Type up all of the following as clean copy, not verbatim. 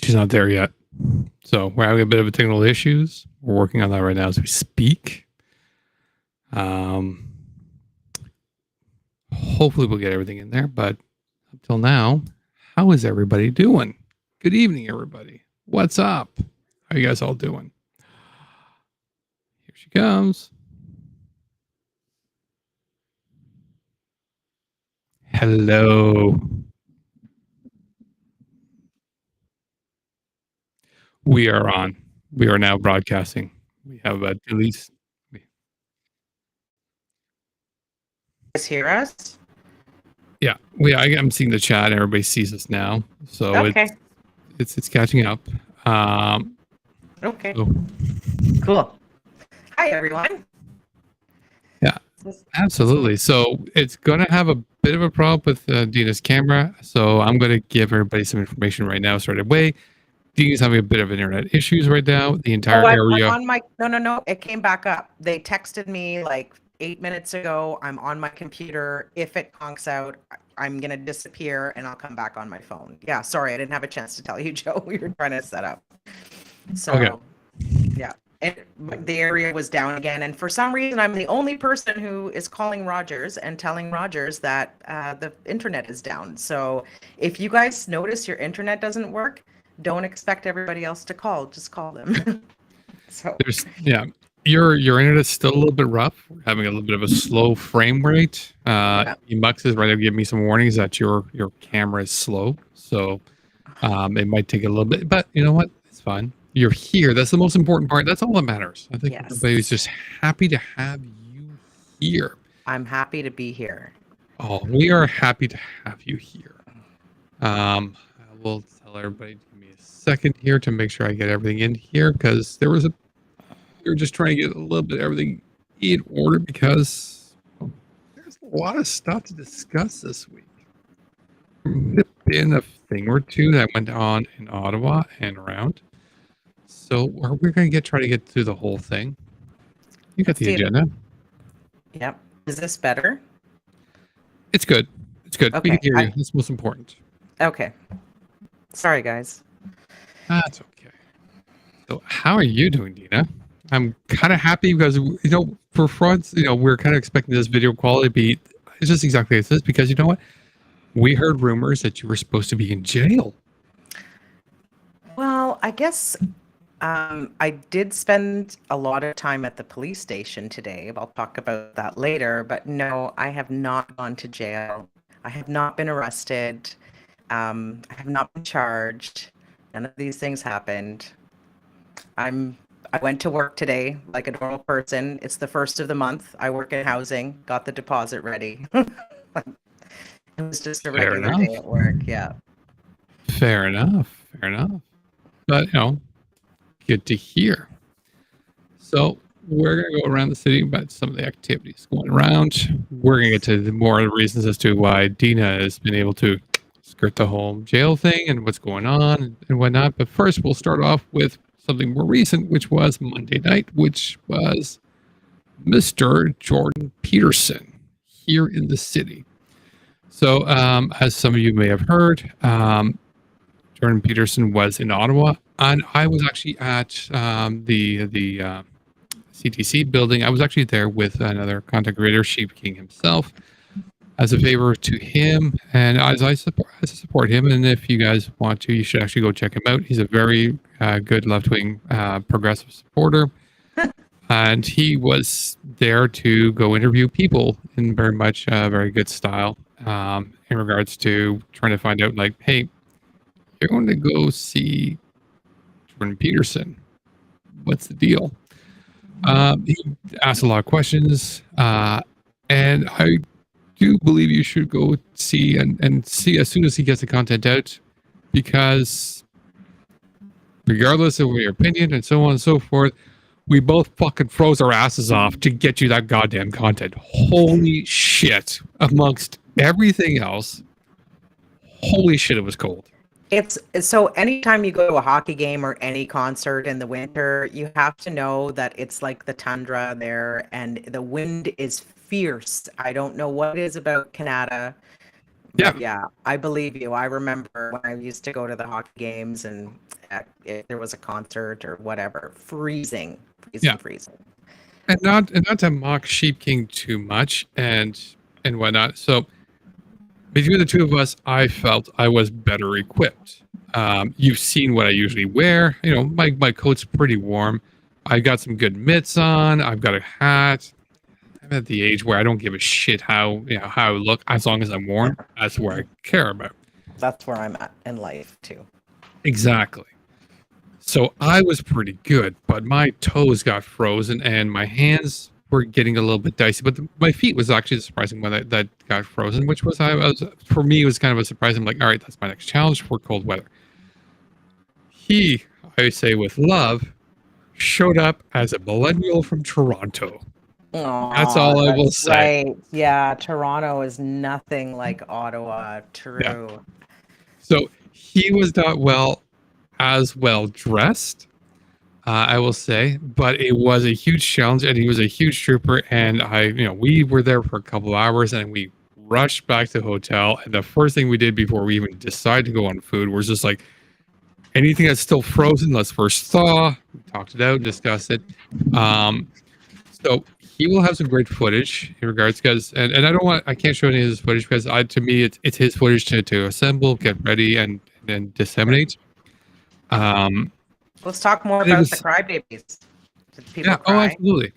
She's not there yet. So we're having a bit of a technical issues. We're working on that right now as we speak. Hopefully we'll get everything in there. But until now, how is everybody doing? Good evening, everybody. What's up? How you guys all doing? Here she comes. Hello. We are on. We are now broadcasting. We have at least. Guys hear us? Yeah, I'm seeing the chat. Everybody sees us now, so Okay. it's catching up. Okay. So, Cool. Hi, everyone. yeah, absolutely. So it's gonna have a bit of a problem with Deana's camera. So I'm gonna give everybody some information right now, straight away. Deana's having a bit of internet issues right now. The entire area. I'm on my. No. It came back up. They texted me like 8 minutes ago. I'm on my computer. If it conks out, I'm gonna disappear and I'll come back on my phone. Yeah, sorry, I didn't have a chance to tell you, Joe. We were trying to set up. So, Okay. yeah, the area was down again, and for some reason, I'm the only person who is calling Rogers and telling Rogers that the internet is down. So, if you guys notice your internet doesn't work, don't expect everybody else to call. Just call them. So your internet's still a little bit rough. We're having a little bit of a slow frame rate. Emux is right to give me some warnings that your camera is slow. So it might take a little bit, but you know what? It's fine. You're here. That's the most important part. That's all that matters. I think everybody's just happy to have you here. I'm happy to be here. Oh, we are happy to have you here. I will tell everybody, give me a second here to make sure I get everything in here, because we were just trying to get a little bit of everything in order, because there's a lot of stuff to discuss this week. There's been a thing or two that went on in Ottawa and around. So we're going to try to get through the whole thing. You got the agenda. Yep. Is this better? It's good. It's good. Okay. We can hear you. That's most important. Okay. Sorry, guys. That's okay. So how are you doing, Deana? I'm kind of happy because, for fronts, we're kind of expecting this video quality to be it's just exactly like this, because you know what? We heard rumors that you were supposed to be in jail. Well, I guess I did spend a lot of time at the police station today. I'll talk about that later. But no, I have not gone to jail. I have not been arrested. I have not been charged. None of these things happened. I went to work today like a normal person. It's the first of the month. I work in housing, got the deposit ready. It was just a regular day at work. Yeah. Fair enough. But, good to hear. So we're going to go around the city about some of the activities going around. We're going to get to the more of the reasons as to why Deana has been able to skirt the whole jail thing and what's going on and whatnot. But first, we'll start off with something more recent, which was Monday night, which was Mr. Jordan Peterson here in the city. So, as some of you may have heard, Jordan Peterson was in Ottawa, and I was actually at the CTC building. I was actually there with another content creator, Sheep King himself, as a favor to him, and as I support him. And if you guys want to, you should actually go check him out. He's a very good left-wing progressive supporter, and he was there to go interview people in very much very good style in regards to trying to find out, like, hey, you're going to go see Jordan Peterson. What's the deal? He asked a lot of questions, and I do believe you should go see and see as soon as he gets the content out, because regardless of your opinion and so on and so forth, we both fucking froze our asses off to get you that goddamn content. Holy shit. Amongst everything else, holy shit, it was cold. It's so anytime you go to a hockey game or any concert in the winter, you have to know that it's like the tundra there and the wind is fierce. I don't know what it is about Canada. Yeah, I believe you. I remember when I used to go to the hockey games and if there was a concert or whatever. Freezing. Yeah. Freezing. And not to mock Sheep King too much and whatnot. So between the two of us, I felt I was better equipped. You've seen what I usually wear. You know, my coat's pretty warm. I got some good mitts on. I've got a hat. I'm at the age where I don't give a shit how I look as long as I'm warm. That's where I care about. That's where I'm at in life too. Exactly. So I was pretty good, but my toes got frozen and my hands were getting a little bit dicey. But my feet was actually the surprising one that got frozen, which was for me it was kind of a surprise. I'm like, all right, that's my next challenge for cold weather. He, I say with love, showed up as a millennial from Toronto. Aww, that's all I will say. Right. Yeah, Toronto is nothing like Ottawa. True. Yeah. So he was not well dressed, I will say, but it was a huge challenge, and he was a huge trooper. And we were there for a couple of hours, and we rushed back to the hotel. And the first thing we did before we even decided to go on food was just like, anything that's still frozen, let's first thaw. We talked it out, discussed it. So he will have some great footage in regards, because and I can't show any of his footage because to me it's his footage to assemble, get ready, and then disseminate. Let's talk more about the crybabies. Did people cry? Oh, absolutely.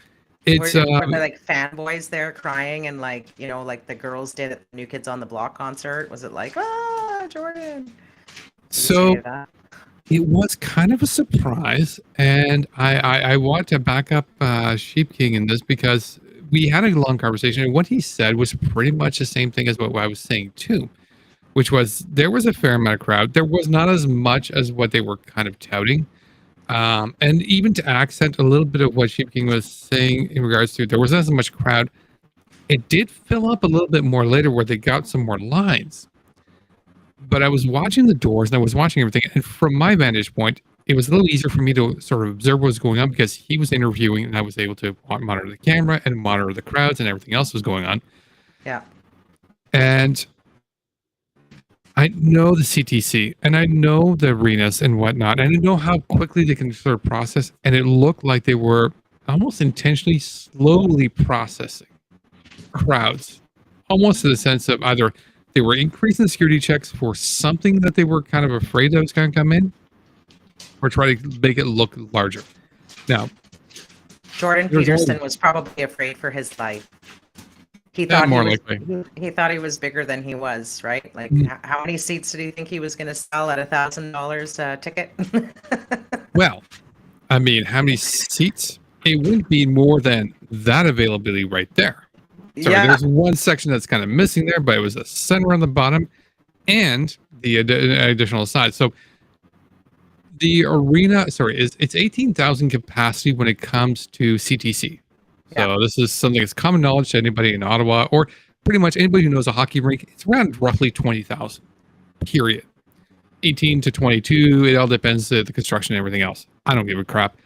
It's were there like fanboys there crying, and like the girls did at the New Kids on the Block concert? Was it like, Jordan? So it was kind of a surprise, and I want to back up Sheep King in this because we had a long conversation, and what he said was pretty much the same thing as what I was saying too, which was there was a fair amount of crowd. There was not as much as what they were kind of touting. And even to accent a little bit of what Sheep King was saying in regards to there wasn't as much crowd, it did fill up a little bit more later where they got some more lines. But I was watching the doors and I was watching everything, and from my vantage point, it was a little easier for me to sort of observe what was going on because he was interviewing and I was able to monitor the camera and monitor the crowds and everything else was going on. Yeah. And I know the CTC and I know the arenas and whatnot, and I know how quickly they can sort of process, and it looked like they were almost intentionally slowly processing crowds, almost to the sense of either they were increasing the security checks for something that they were kind of afraid that was going to come in, or try to make it look larger. Now, Jordan Peterson was probably afraid for his life. He thought he thought he was bigger than he was, right? Like, how many seats did he think he was going to sell at $1,000 a ticket? Well, I mean, how many seats? It wouldn't be more than that availability right there. Sorry, there's one section that's kind of missing there, but it was the center on the bottom and the additional side. So the arena, it's 18,000 capacity when it comes to CTC. So this is something that's common knowledge to anybody in Ottawa, or pretty much anybody who knows a hockey rink. It's around roughly 20,000, period. 18 to 22, it all depends on the construction and everything else. I don't give a crap.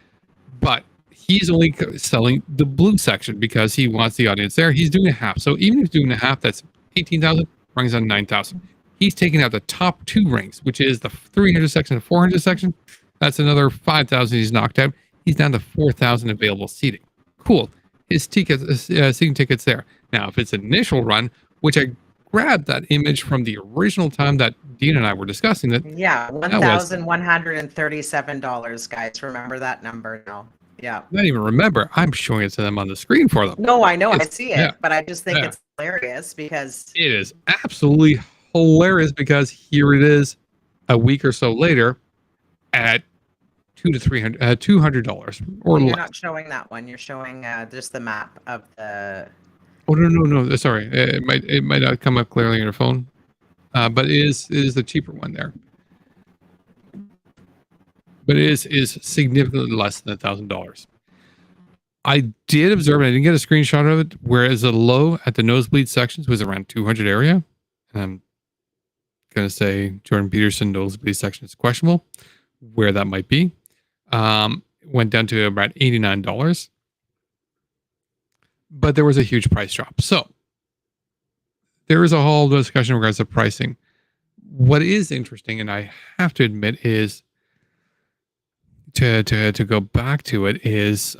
But he's only selling the blue section because he wants the audience there. He's doing a half. So even if he's doing a half, that's 18,000, brings on 9,000. He's taking out the top two rings, which is the 300 section and 400 section. That's another 5,000 he's knocked out. He's down to 4,000 available seating. Cool. His seating tickets there. Now, if it's an initial run, which I grabbed that image from the original time that Dean and I were discussing that. Yeah, $1,137, guys. Remember that number now. Yeah. Not even remember. I'm showing it to them on the screen for them. No, I know. I see it. But I just think it's hilarious because... It is absolutely hilarious because here it is a week or so later at $200 or less. You're not showing that one. You're showing just the map of the... Oh, no. Sorry. It might not come up clearly on your phone. But it is the cheaper one there. But it is significantly less than $1,000. I did observe, and I didn't get a screenshot of it, whereas the low at the nosebleed sections was around 200 area. And I'm going to say Jordan Peterson nosebleed section is questionable, where that might be. Went down to about $89. But there was a huge price drop. So there is a whole discussion in regards to pricing. What is interesting, and I have to admit, is to go back to it is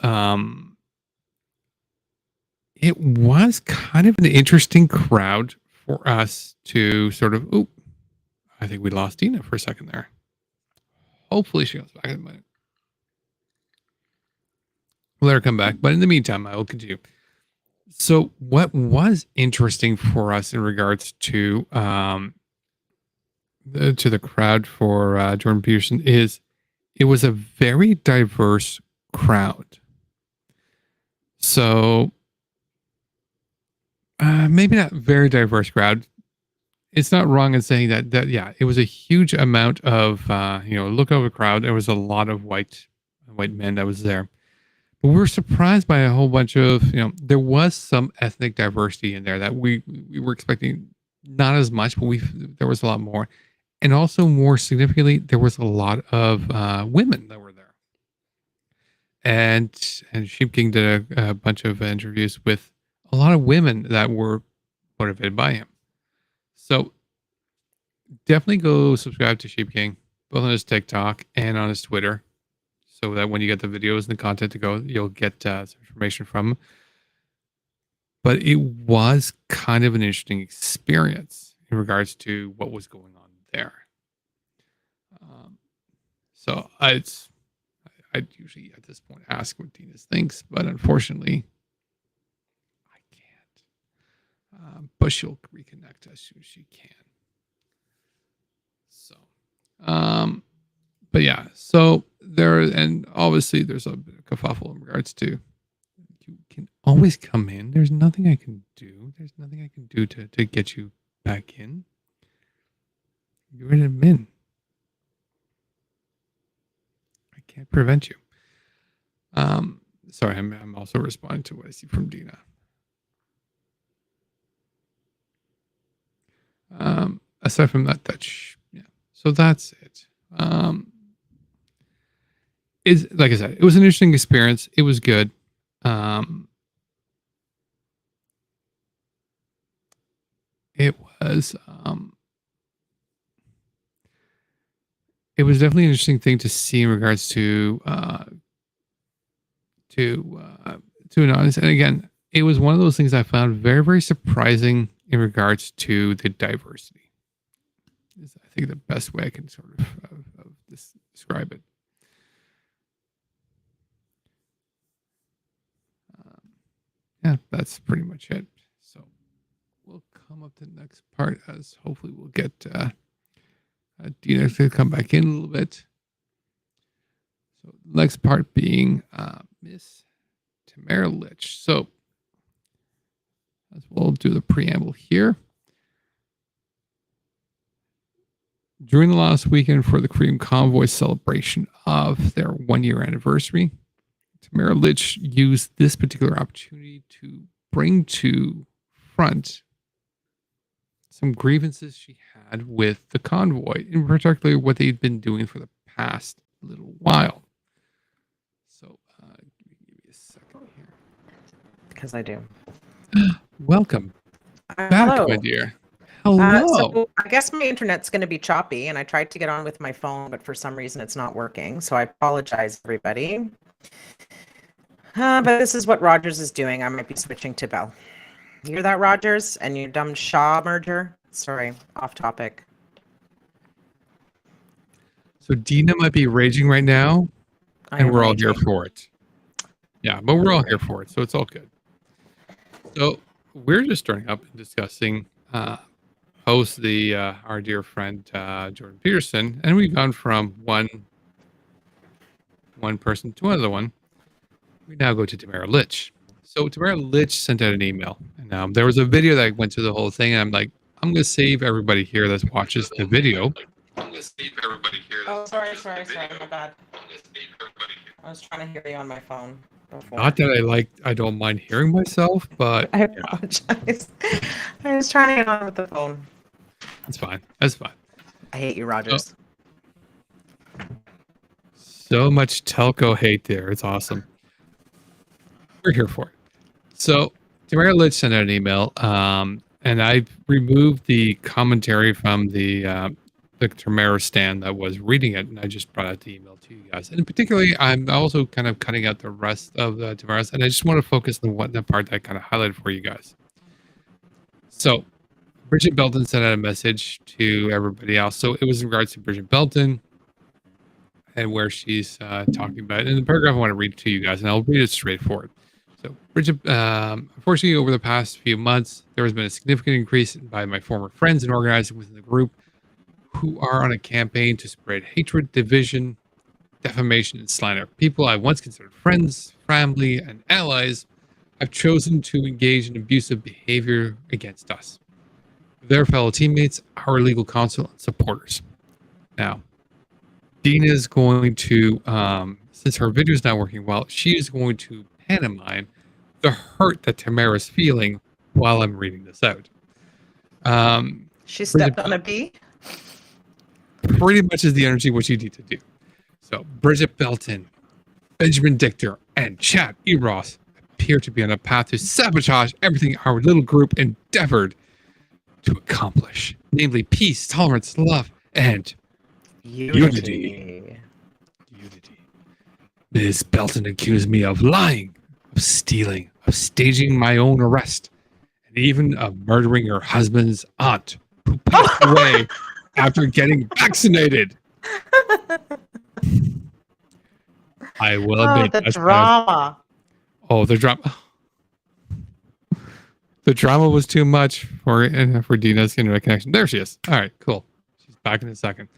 it was kind of an interesting crowd for us to sort of. Oh, I think we lost Deana for a second there. Hopefully she comes back in a minute. Let her come back, but in the meantime, I will continue. So, what was interesting for us in regards to the crowd for Jordan Peterson is it was a very diverse crowd. So, maybe not very diverse crowd. It's not wrong in saying that yeah, it was a huge amount of look over the crowd. There was a lot of white men that was there. But we were surprised by a whole bunch of, there was some ethnic diversity in there that we were expecting, not as much, but there was a lot more. And also more significantly, there was a lot of women that were there. And Sheep King did a bunch of interviews with a lot of women that were motivated by him. So definitely go subscribe to Sheep King, both on his TikTok and on his Twitter, so that when you get the videos and the content to go, you'll get some information from him. But it was kind of an interesting experience in regards to what was going on there. So I'd usually at this point ask what Deana thinks, but unfortunately, I can't. But she'll reconnect as soon as she can. So, but yeah, so and obviously there's a bit of kerfuffle in regards to you can always come in. There's nothing I can do. There's nothing I can do to get you back in. You're in admin. I can't prevent you. Sorry, I'm also responding to what I see from Deana. Aside from that, yeah. So that's it. Is like I said, it was an interesting experience. It was good. It was definitely an interesting thing to see in regards to an audience. And again, it was one of those things I found very, very surprising in regards to the diversity. Is I think the best way I can sort of describe it. Yeah, that's pretty much it. So we'll come up to the next part as hopefully we'll get Deana to come back in a little bit. So the next part being Miss Tamara Litch. So as we'll do the preamble here. During the last weekend for the Freedom Convoy celebration of their 1-year anniversary, Tamara Litch used this particular opportunity to bring to front some grievances she had with the convoy, in particular what they've been doing for the past little while. So, give me a second here. Because I do. Welcome back, hello. my dear. Hello. So I guess my internet's going to be choppy, and I tried to get on with my phone, but for some reason it's not working. So I apologize, everybody. But this is what Rogers is doing. I might be switching to Bell. You hear that, Rogers? And your dumb Shaw merger? Sorry, off topic. So Deana might be raging right now, and we're all here for it. Yeah, but we're all here for it, so it's all good. So we're just starting up and discussing host our dear friend Jordan Peterson, and we've gone from one person to another one. We now go to Tamara Litch. So Tamara Litch sent out an email, and there was a video that went through the whole thing, and I'm like, I'm going to save everybody here that watches the video. Oh, sorry, my bad. I was trying to hear you on my phone before. Not that I don't mind hearing myself, but I apologize. I was trying to get on with the phone. That's fine. I hate you, Rogers. So much telco hate there. It's awesome. We're here for it. So Tamara Litch sent out an email, and I removed the commentary from the the Tamara stan that was reading it, and I just brought out the email to you guys. And particularly, I'm also kind of cutting out the rest of the Tamara's, and I just want to focus on the part that I kind of highlighted for you guys. So, Bridget Belton sent out a message to everybody else. So it was in regards to Bridget Belton and where she's talking about it. In the paragraph I want to read to you guys, and I'll read it straightforward. So Bridget, unfortunately, over the past few months, there has been a significant increase by my former friends and organizers within the group who are on a campaign to spread hatred, division, defamation, and slander. People I once considered friends, family, and allies have chosen to engage in abusive behavior against us, their fellow teammates, our legal counsel, and supporters. Now, Deana is going to, since her video is not working well, she is going to pantomime the hurt that Tamara is feeling while I'm reading this out. She stepped on a bee? Pretty much is the energy what you need to do. So, Bridget Belton, Benjamin Dichter, and Chad Eros appear to be on a path to sabotage everything our little group endeavored to accomplish, namely peace, tolerance, love, and unity. Ms. Belton accused me of lying, of stealing, of staging my own arrest, and even of murdering her husband's aunt, who passed away after getting vaccinated. I will admit. The drama. The drama. The drama was too much for Deana's internet connection. There she is. All right, cool. She's back in a second.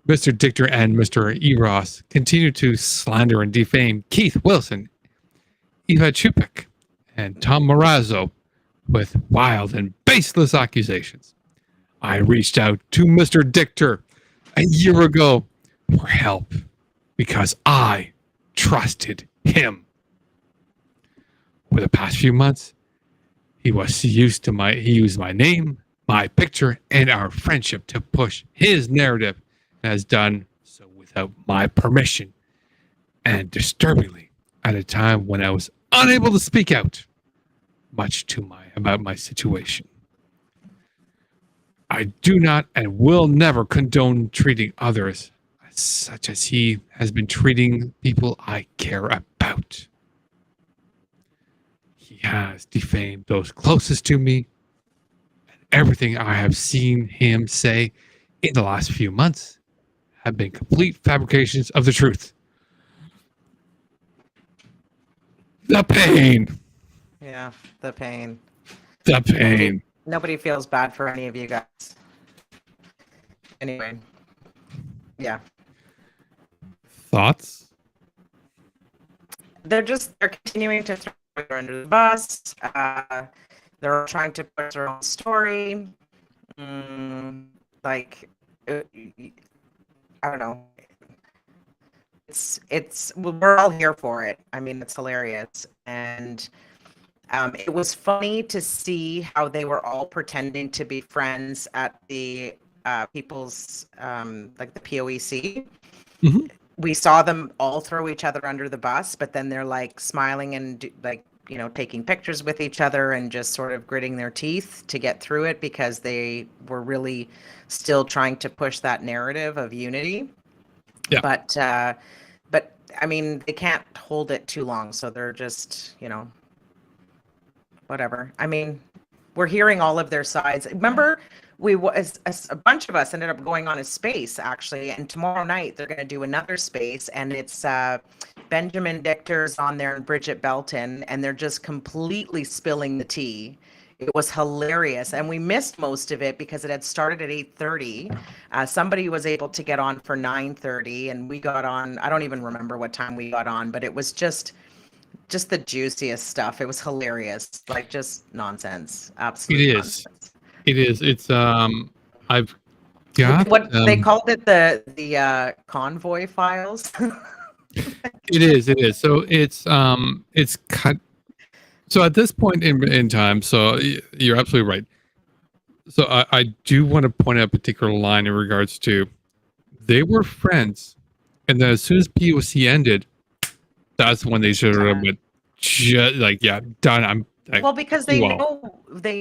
Mr. Dichter and Mr. Eros continue to slander and defame Keith Wilson, Eva Chupik, and Tom Morazzo with wild and baseless accusations. I reached out to Mr. Dichter a year ago for help because I trusted him. For the past few months, he used my name, my picture, and our friendship to push his narrative, and has done so without my permission, and disturbingly at a time when I was unable to speak out about my situation. I do not and will never condone treating others such as he has been treating people I care about. He has defamed those closest to me, and everything I have seen him say in the last few months have been complete fabrications of the truth. The pain. Yeah, the pain. The pain. Nobody feels bad for any of you guys. Anyway. Yeah. Thoughts? They're continuing to throw her under the bus. They're trying to push their own story. I don't know. We're all here for it. I mean, it's hilarious. And it was funny to see how they were all pretending to be friends at the people's, like the POEC. Mm-hmm. We saw them all throw each other under the bus, but then they're like smiling and taking pictures with each other and just sort of gritting their teeth to get through it because they were really still trying to push that narrative of unity. Yeah. But I mean, they can't hold it too long, so they're just, whatever. I mean, we're hearing all of their sides. Remember, a bunch of us ended up going on a space actually, and tomorrow night they're going to do another space, and it's Benjamin Dichter's on there and Bridget Belton, and they're just completely spilling the tea. It was hilarious, and we missed most of it because it had started at 8:30. Somebody was able to get on for 9:30, and we got on. I don't even remember what time we got on, but it was just the juiciest stuff. It was hilarious, like just nonsense. Absolutely. Nonsense. It is. It's I've got what they called it, the convoy files. It is. So it's cut. So at this point in time, so you're absolutely right. So I do want to point out a particular line in regards to they were friends, and then as soon as POC ended, that's when they should have went done. I'm like, well, because they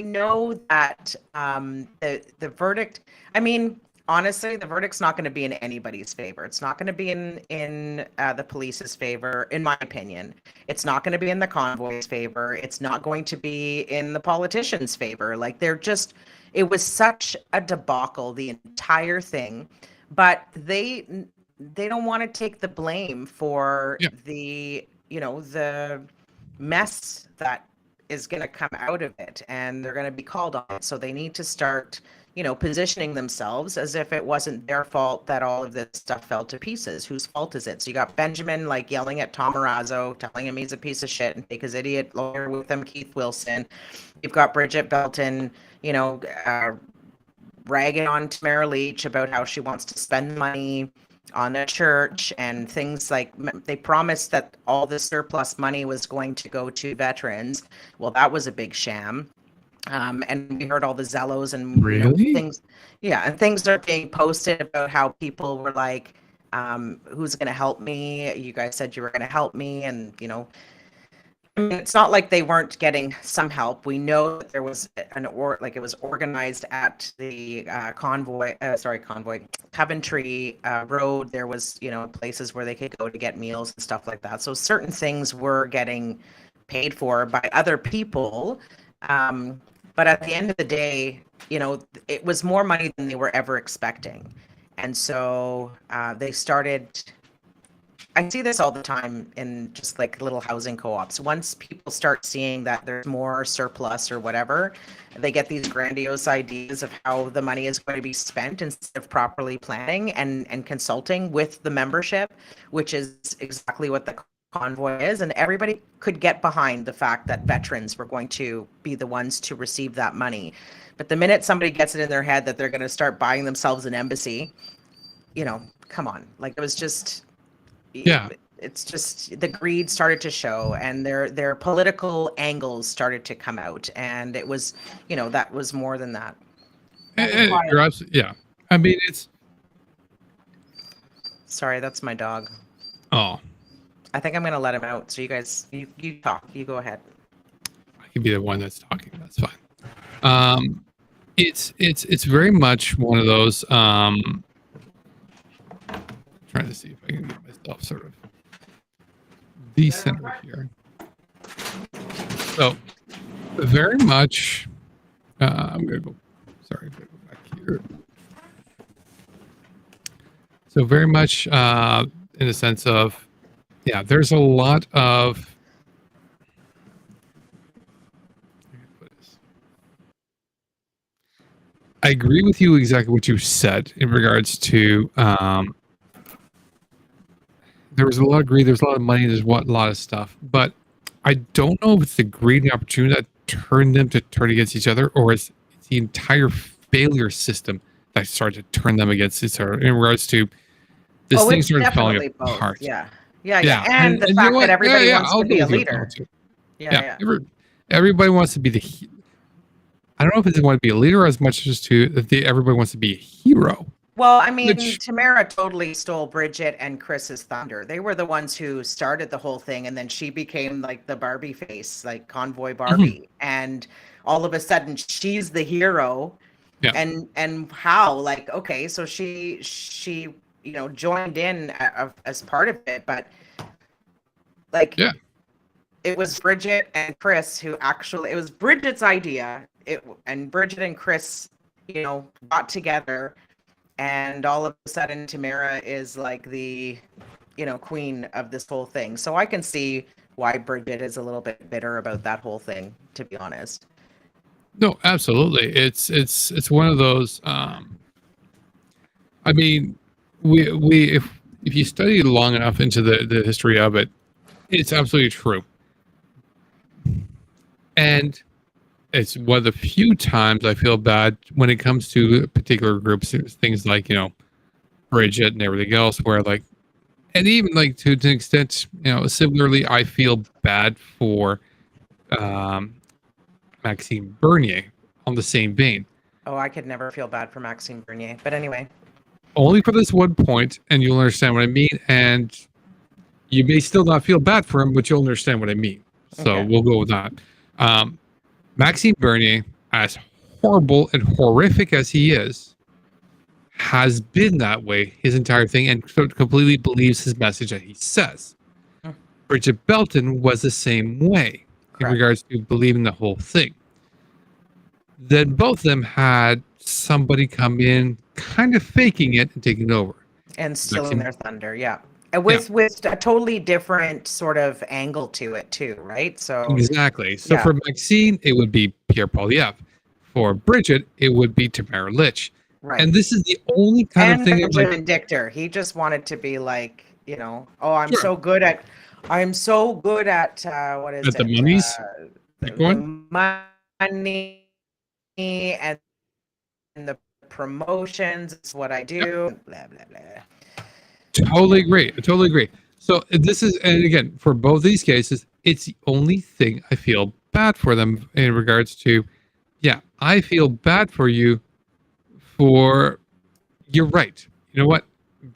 know that the verdict. I mean, honestly, the verdict's not going to be in anybody's favor. It's not going to be in the police's favor, in my opinion. It's not going to be in the convoy's favor. It's not going to be in the politicians' favor. Like they're just, it was such a debacle, the entire thing. But they don't want to take the blame for Yeah. the, the mess that is going to come out of it, and they're going to be called on it. So they need to start positioning themselves as if it wasn't their fault that all of this stuff fell to pieces. Whose fault is it? So you got Benjamin like yelling at Tom Marazzo, telling him he's a piece of shit, and take his idiot lawyer with him, Keith Wilson. You've got Bridget Belton, ragging on Tamara Leach about how she wants to spend money on a church and things like they promised that all the surplus money was going to go to veterans. Well, that was a big sham. And we heard all the Zellos and Really? things. Yeah, and things are being posted about how people were like, who's going to help me? You guys said you were going to help me. And, I mean, it's not like they weren't getting some help. We know that there was it was organized at the Convoy, Coventry Road. There was, places where they could go to get meals and stuff like that. So certain things were getting paid for by other people. But at the end of the day, it was more money than they were ever expecting. And so they started, I see this all the time in just like little housing co-ops. Once people start seeing that there's more surplus or whatever, they get these grandiose ideas of how the money is going to be spent instead of properly planning and consulting with the membership, which is exactly what the convoy is. And everybody could get behind the fact that veterans were going to be the ones to receive that money. But the minute somebody gets it in their head that they're going to start buying themselves an embassy, come on. Like it was just... Yeah. It's just the greed started to show, and their political angles started to come out, and it was, that was more than that. You're absolutely, yeah. I mean, it's. Sorry, that's my dog. Oh. I think I'm gonna let him out. So you guys, you talk. You go ahead. I can be the one that's talking. That's fine. It's very much one of those. Trying to see if I can get myself sort of decenter here. So very much I'm gonna go back here. So very much in the sense of, yeah, there's a lot of I agree with you exactly what you said in regards to there was a lot of greed, there's a lot of money, there's a lot of stuff. But I don't know if it's the greed and the opportunity that turned them to turn against each other, or it's the entire failure system that started to turn them against each other in regards to this thing started falling apart. Yeah. And the fact that everybody wants to be a leader. Yeah. Everybody wants to be the I don't know if they want to be a leader as much as everybody wants to be a hero. Well, I mean, Tamara totally stole Bridget and Chris's thunder. They were the ones who started the whole thing, and then she became like the Barbie face, like Convoy Barbie. Mm-hmm. And all of a sudden she's the hero. Yeah. And how? Like, okay, so she joined in as part of it, but like it was Bridget and Chris who actually, it was Bridget's idea. And Bridget and Chris, got together. And all of a sudden, Tamara is like the, queen of this whole thing. So I can see why Bridget is a little bit bitter about that whole thing, to be honest. No, absolutely. It's one of those. I mean, if you study long enough into the history of it, it's absolutely true. And it's one of the few times I feel bad when it comes to particular groups, things like, Bridget and everything else, where like, and even like to an extent, similarly, I feel bad for Maxime Bernier on the same vein. Oh, I could never feel bad for Maxime Bernier, but anyway. Only for this one point, and you'll understand what I mean, and you may still not feel bad for him, but you'll understand what I mean. So We'll go with that. Maxime Bernier, as horrible and horrific as he is, has been that way his entire thing and completely believes his message that he says. Mm. Bridget Belton was the same way in Correct. regards to believing the whole thing. Then both of them had somebody come in kind of faking it and taking it over. And stealing their thunder, yeah. And Yeah. with a totally different sort of angle to it too, right? So Exactly. So yeah. for Maxine, it would be Pierre Polyev. For Bridget, it would be Tamara Lich. Right. And this is the only kind and of thing Benjamin Dichter. He just wanted to be like, oh, I'm Sure. so good at what is At it? the monies? The money and the promotions. It's what I do. Yep. Blah, blah, blah. Totally agree. I totally agree. So this is, and again, for both these cases, it's the only thing I feel bad for them in regards to, yeah, I feel bad for you for, you're right. You know what,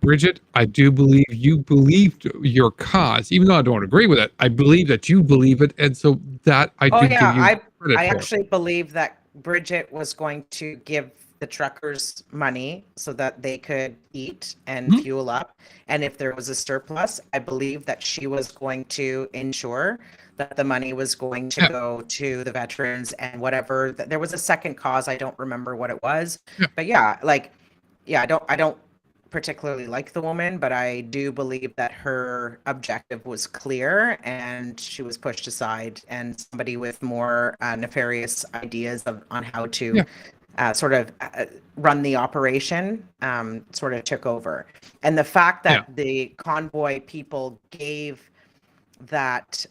Bridget, I do believe you believed your cause, even though I don't agree with it. I believe that you believe it. And so that I do give you credit for. I actually believe that Bridget was going to give the truckers money so that they could eat and fuel up. And if there was a surplus, I believe that she was going to ensure that the money was going to go to the veterans and whatever. There was a second cause. I don't remember what it was, but I don't particularly like the woman, but I do believe that her objective was clear and she was pushed aside, and somebody with more nefarious ideas on how to run the operation sort of took over. And the fact that the convoy people gave that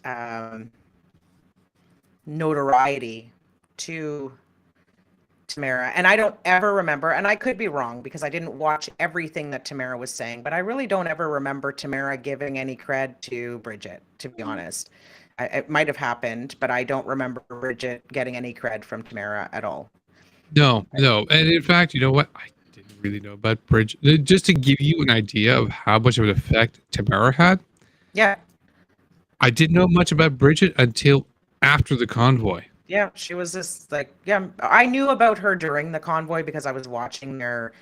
notoriety to Tamara, and I don't ever remember, and I could be wrong because I didn't watch everything that Tamara was saying, but I really don't ever remember Tamara giving any cred to Bridget, to be honest. It might have happened, but I don't remember Bridget getting any cred from Tamara at all. No. And in fact, you know what? I didn't really know about Bridget. Just to give you an idea of how much of an effect Tamara had. Yeah. I didn't know much about Bridget until after the convoy. Yeah, she was just like, I knew about her during the convoy because I was watching their,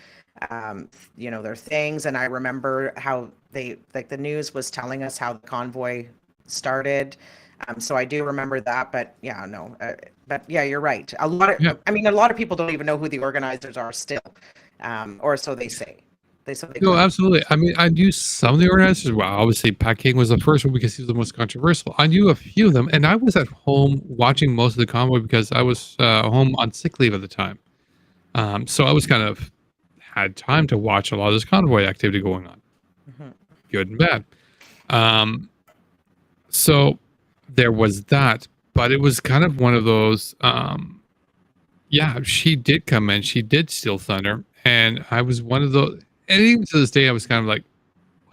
their things. And I remember how the news was telling us how the convoy started. So I do remember that, but you're right. A lot of people don't even know who the organizers are still, or so they say. No, absolutely. I mean, I knew some of the organizers. Well, obviously, Pat King was the first one because he was the most controversial. I knew a few of them, and I was at home watching most of the convoy because I was home on sick leave at the time. So I was kind of had time to watch a lot of this convoy activity going on, good and bad. So there was that, but it was kind of one of those. She did come in, she did steal thunder, and I was one of those. And even to this day, I was kind of like,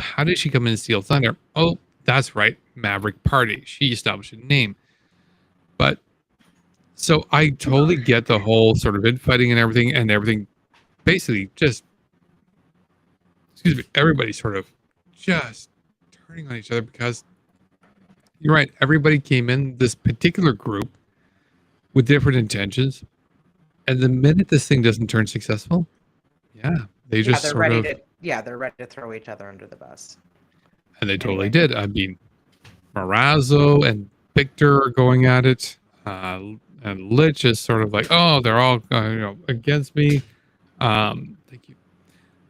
how did she come in and steal thunder? Oh, that's right. Maverick Party. She established a name. But so I totally get the whole sort of infighting and everything basically just, everybody sort of just turning on each other because you're right. Everybody came in this particular group with different intentions. And the minute this thing doesn't turn successful, they're ready to throw each other under the bus. And they totally did. I mean, Marazzo and Victor are going at it. And Lich is sort of like, oh, they're all against me. Thank you.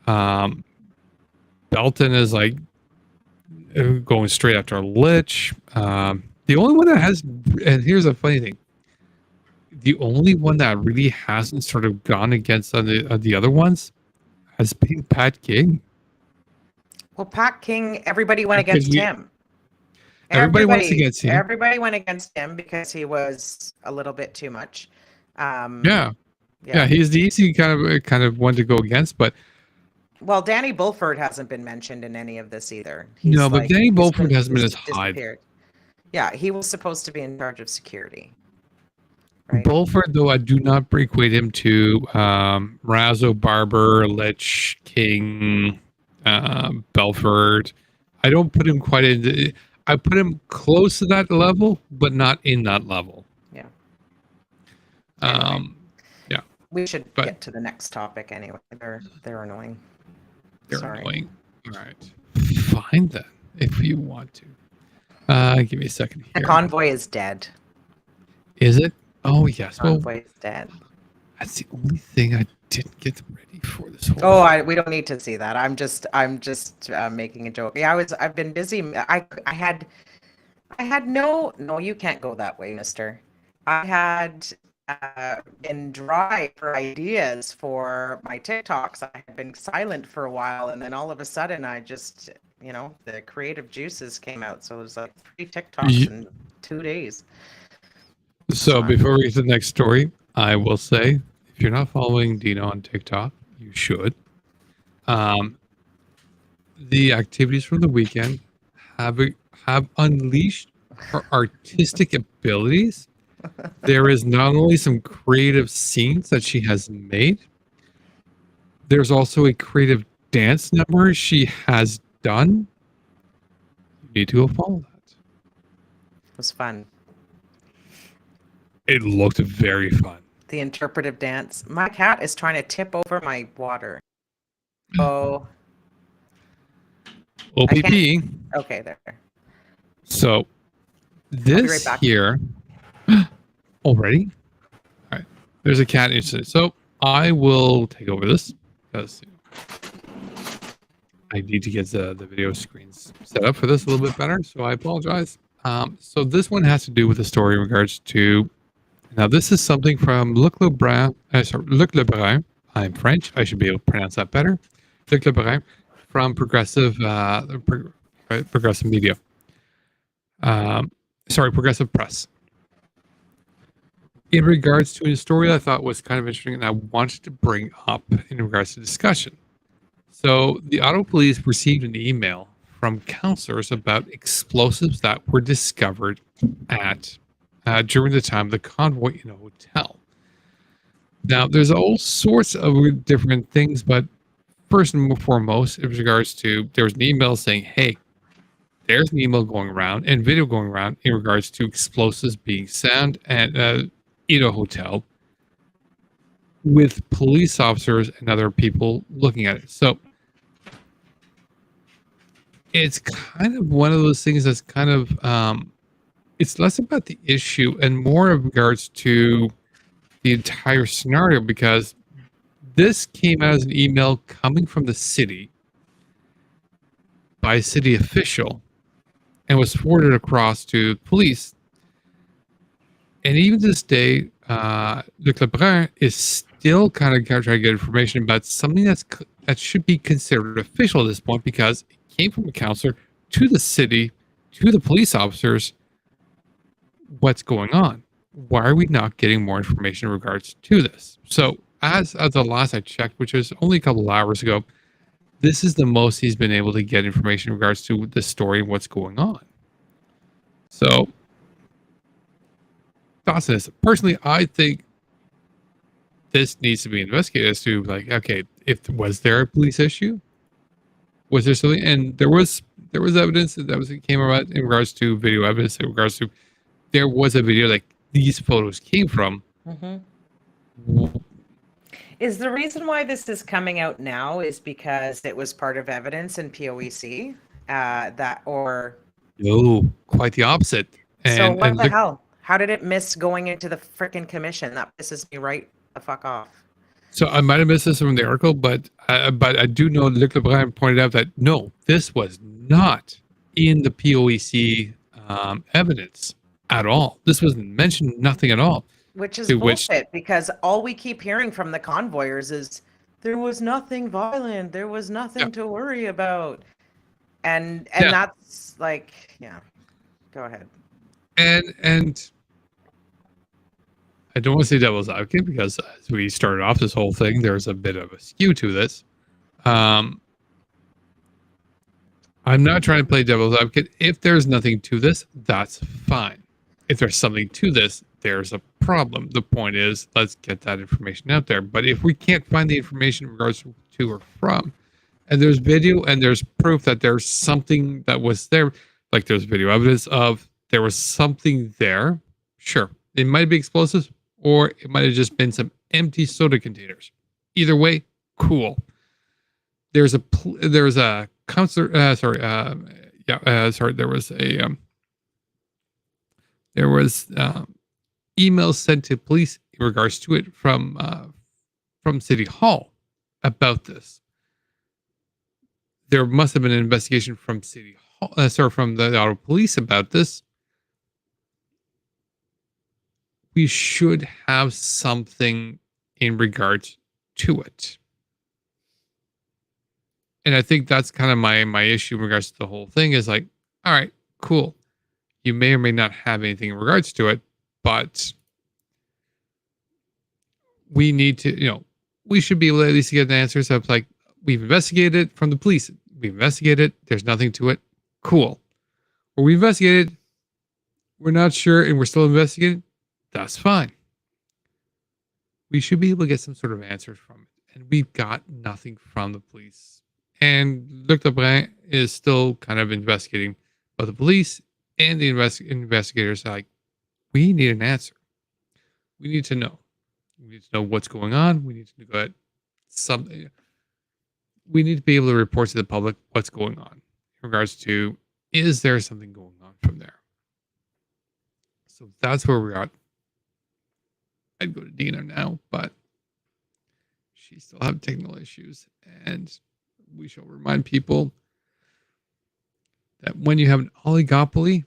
Belton is like going straight after Lich. The only one that has, and here's a funny thing, the only one that really hasn't sort of gone against the other ones has been Pat King. Well, Pat King, everybody went against him. Everybody went against him. Everybody went against him because he was a little bit too much. He's the easy kind of one to go against, but Danny Bulford hasn't been mentioned in any of this either. But Danny Bulford hasn't been as high. Yeah, he was supposed to be in charge of security. Right. Bulford, though, I do not equate him to Razzo, Barber, Lich, King, Belford. I don't put him quite in. I put him close to that level, but not in that level. Yeah. We should But get to the next topic anyway. They're annoying. they're Sorry. annoying. All right. Fine then, if you want to. Give me a second The here. convoy is dead. Is it? Oh, yes. Well, Convoy is dead. that's the only thing I didn't get ready for this whole thing. We don't need to see that. I'm just making a joke. Yeah, I've been busy. I had no, you can't go that way, mister. I had been dry for ideas for my TikToks. I had been silent for a while, and then all of a sudden I just, the creative juices came out. So it was like 3 TikToks in 2 days. So before we get to the next story, I will say, if you're not following Deana on TikTok, you should. The activities from the weekend have unleashed her artistic abilities. There is not only some creative scenes that she has made, there's also a creative dance number she has done. You need to go follow that. It was fun. It looked very fun. The interpretive dance. My cat is trying to tip over my water. Oh. OPP. Okay, there. So this right here already. All right. There's a cat incident. So I will take over this because I need to get the video screens set up for this a little bit better. So I apologize. So this one has to do with the story in regards to. Now, this is something from Luc Lebrun. Luc Lebrun. I'm French. I should be able to pronounce that better. Luc Lebrun from Progressive Media. Progressive Press. In regards to a story I thought was kind of interesting and I wanted to bring up in regards to discussion. So, the Ottawa police received an email from counselors about explosives that were discovered at during the time of the convoy in a hotel. Now, there's all sorts of different things, but first and foremost, in regards to, there was an email saying, hey, there's an email going around and video going around in regards to explosives being found at in a hotel with police officers and other people looking at it. So it's kind of one of those things that's kind of, it's less about the issue and more in regards to the entire scenario, because this came out as an email coming from the city by a city official and was forwarded across to police. And even to this day, Luc Lebrun is still kind of trying to get information about something that should be considered official at this point, because it came from a counselor to the city, to the police officers. What's going on? Why are we not getting more information in regards to this? So as of the last I checked, which was only a couple of hours ago, this is the most he's been able to get information in regards to the story and what's going on. So thoughts on this. Personally, I think this needs to be investigated as to, like, okay, was there a police issue? Was there something? And there was evidence that came about in regards to video evidence, in regards to there was a video like these photos came from. Mm-hmm. Is the reason why this is coming out now is because it was part of evidence in POEC? No, quite the opposite. So what the hell? How did it miss going into the freaking commission? That pisses me right the fuck off. So I might have missed this from the article, but I do know Luc Lebrun pointed out that no, this was not in the POEC evidence at all. This wasn't mentioned, nothing at all. Which is bullshit, because all we keep hearing from the convoyers is there was nothing violent, there was nothing to worry about. And that's like, go ahead. And I don't want to say devil's advocate, because as we started off this whole thing, there's a bit of a skew to this. I'm not trying to play devil's advocate. If there's nothing to this, that's fine. If there's something to this, there's a problem. The point is, let's get that information out there. But if we can't find the information in regards to or from, and there's video and there's proof that there's something that was there, like there's video evidence of there was something there, sure, it might be explosives, or it might have just been some empty soda containers. Either way, cool. There was a counselor. There was emails sent to police in regards to it from City Hall about this. There must have been an investigation from City Hall, from the Ottawa Police about this. We should have something in regards to it. And I think that's kind of my issue in regards to the whole thing is like, all right, cool. You may or may not have anything in regards to it, but we need to, we should be able to at least get an answer. So it's like, we've investigated from the police. We've investigated. There's nothing to it. Cool. Or we investigated. We're not sure and we're still investigating. That's fine. We should be able to get some sort of answers from it. And we've got nothing from the police. And Luc Lebrun is still kind of investigating. But the police and the investigators are like, we need an answer. We need to know. We need to know what's going on. We need to go at something. We need to be able to report to the public what's going on in regards to, is there something going on from there? So that's where we're at. I'd go to Deana now, but she still have technical issues. And we shall remind people that when you have an oligopoly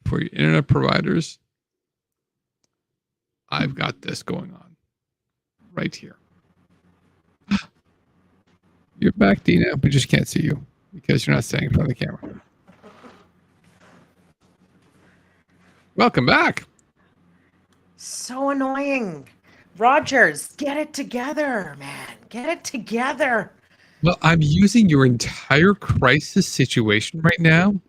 for your internet providers, I've got this going on right here. You're back, Deana. We just can't see you because you're not standing in front of the camera. Welcome back. So annoying. Rogers, get it together, man. Get it together. Well, I'm using your entire crisis situation right now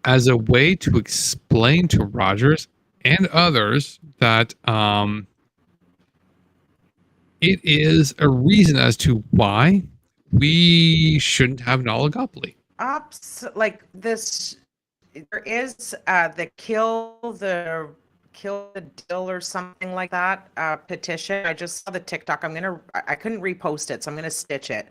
as a way to explain to Rogers and others that it is a reason as to why we shouldn't have an oligopoly. Like this, there is the kill the deal or something like that petition. I just saw the TikTok. I couldn't repost it, so I'm gonna stitch it.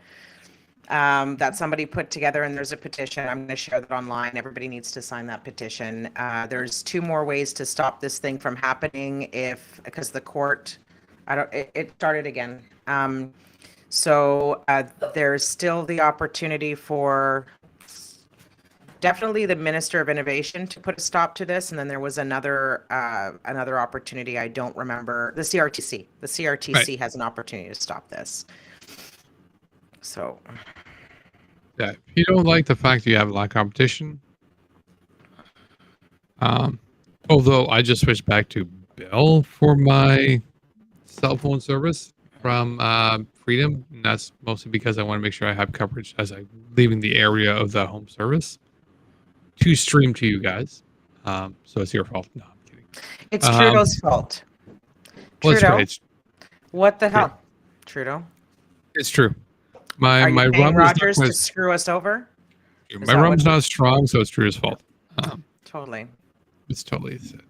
That somebody put together, and there's a petition. I'm going to share that online. Everybody needs to sign that petition. There's 2 more ways to stop this thing from happening because the court, it started again. So there's still the opportunity for definitely the Minister of Innovation to put a stop to this. And then there was another opportunity. I don't remember. The CRTC. The CRTC right. has an opportunity to stop this. So, yeah, if you don't like the fact that you have a lot of competition, although I just switched back to Bell for my cell phone service from Freedom, and that's mostly because I want to make sure I have coverage as I'm leaving the area of the home service to stream to you guys. So it's your fault. No, I'm kidding. It's Trudeau's fault. Well, Trudeau, right. what the hell, Trudeau? It's true. Are you my paying rum Rogers to screw us over? My rum's not strong, so it's Trudeau's fault. Totally. It's totally it.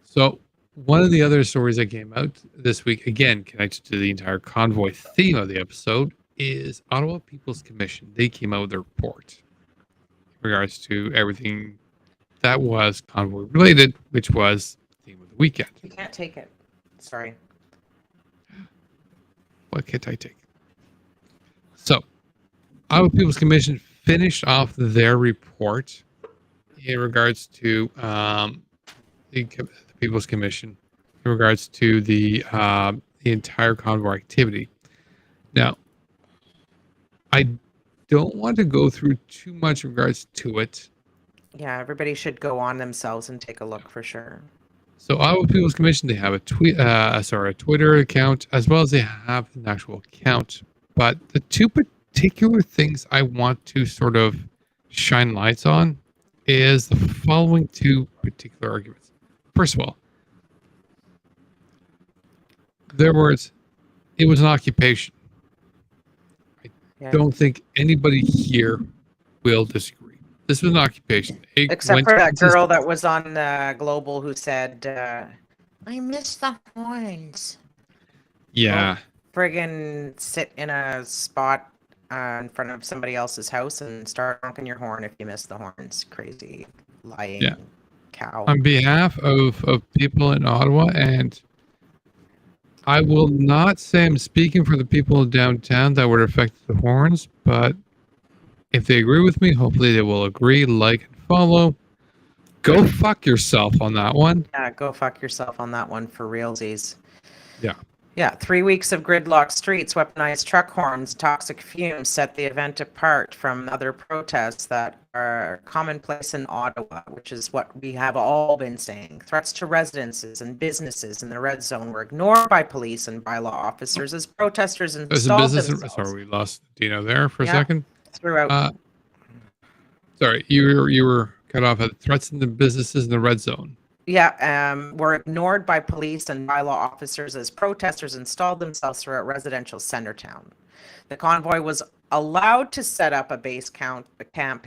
So one of the other stories that came out this week, again connected to the entire convoy theme of the episode, is Ottawa People's Commission. They came out with a report in regards to everything that was convoy related, which was the theme of the weekend. You can't take it. Sorry. What can't I take? So, Ottawa People's Commission finished off their report in regards to the People's Commission in regards to the entire convoy activity. Now, I don't want to go through too much in regards to it. Yeah, everybody should go on themselves and take a look for sure. So, Ottawa People's Commission, they have a Twitter account, as well as they have an actual account. But the 2 particular things I want to sort of shine lights on is the following 2 particular arguments. First of all, their words, it was an occupation. I don't think anybody here will disagree. This was an occupation. Except for that girl that was on Global who said, I miss the horns. Yeah. Friggin' sit in a spot in front of somebody else's house and start honking your horn if you miss the horns. Crazy, lying Yeah. cow. On behalf of people in Ottawa, and I will not say I'm speaking for the people downtown that were affected the horns, but if they agree with me, hopefully they will agree, like, and follow. Go fuck yourself on that one. Yeah, go fuck yourself on that one for realsies. Yeah. Yeah, 3 weeks of gridlocked streets, weaponized truck horns, toxic fumes set the event apart from other protests that are commonplace in Ottawa, which is what we have all been saying. Threats to residences and businesses in the red zone were ignored by police and bylaw officers as protesters As a installed business, themselves. sorry, we lost Dino there for a Yeah. second. Throughout. Sorry, you were cut off at threats in the businesses in the red zone. Yeah, were ignored by police and bylaw officers as protesters installed themselves throughout residential Centertown. The convoy was allowed to set up a base camp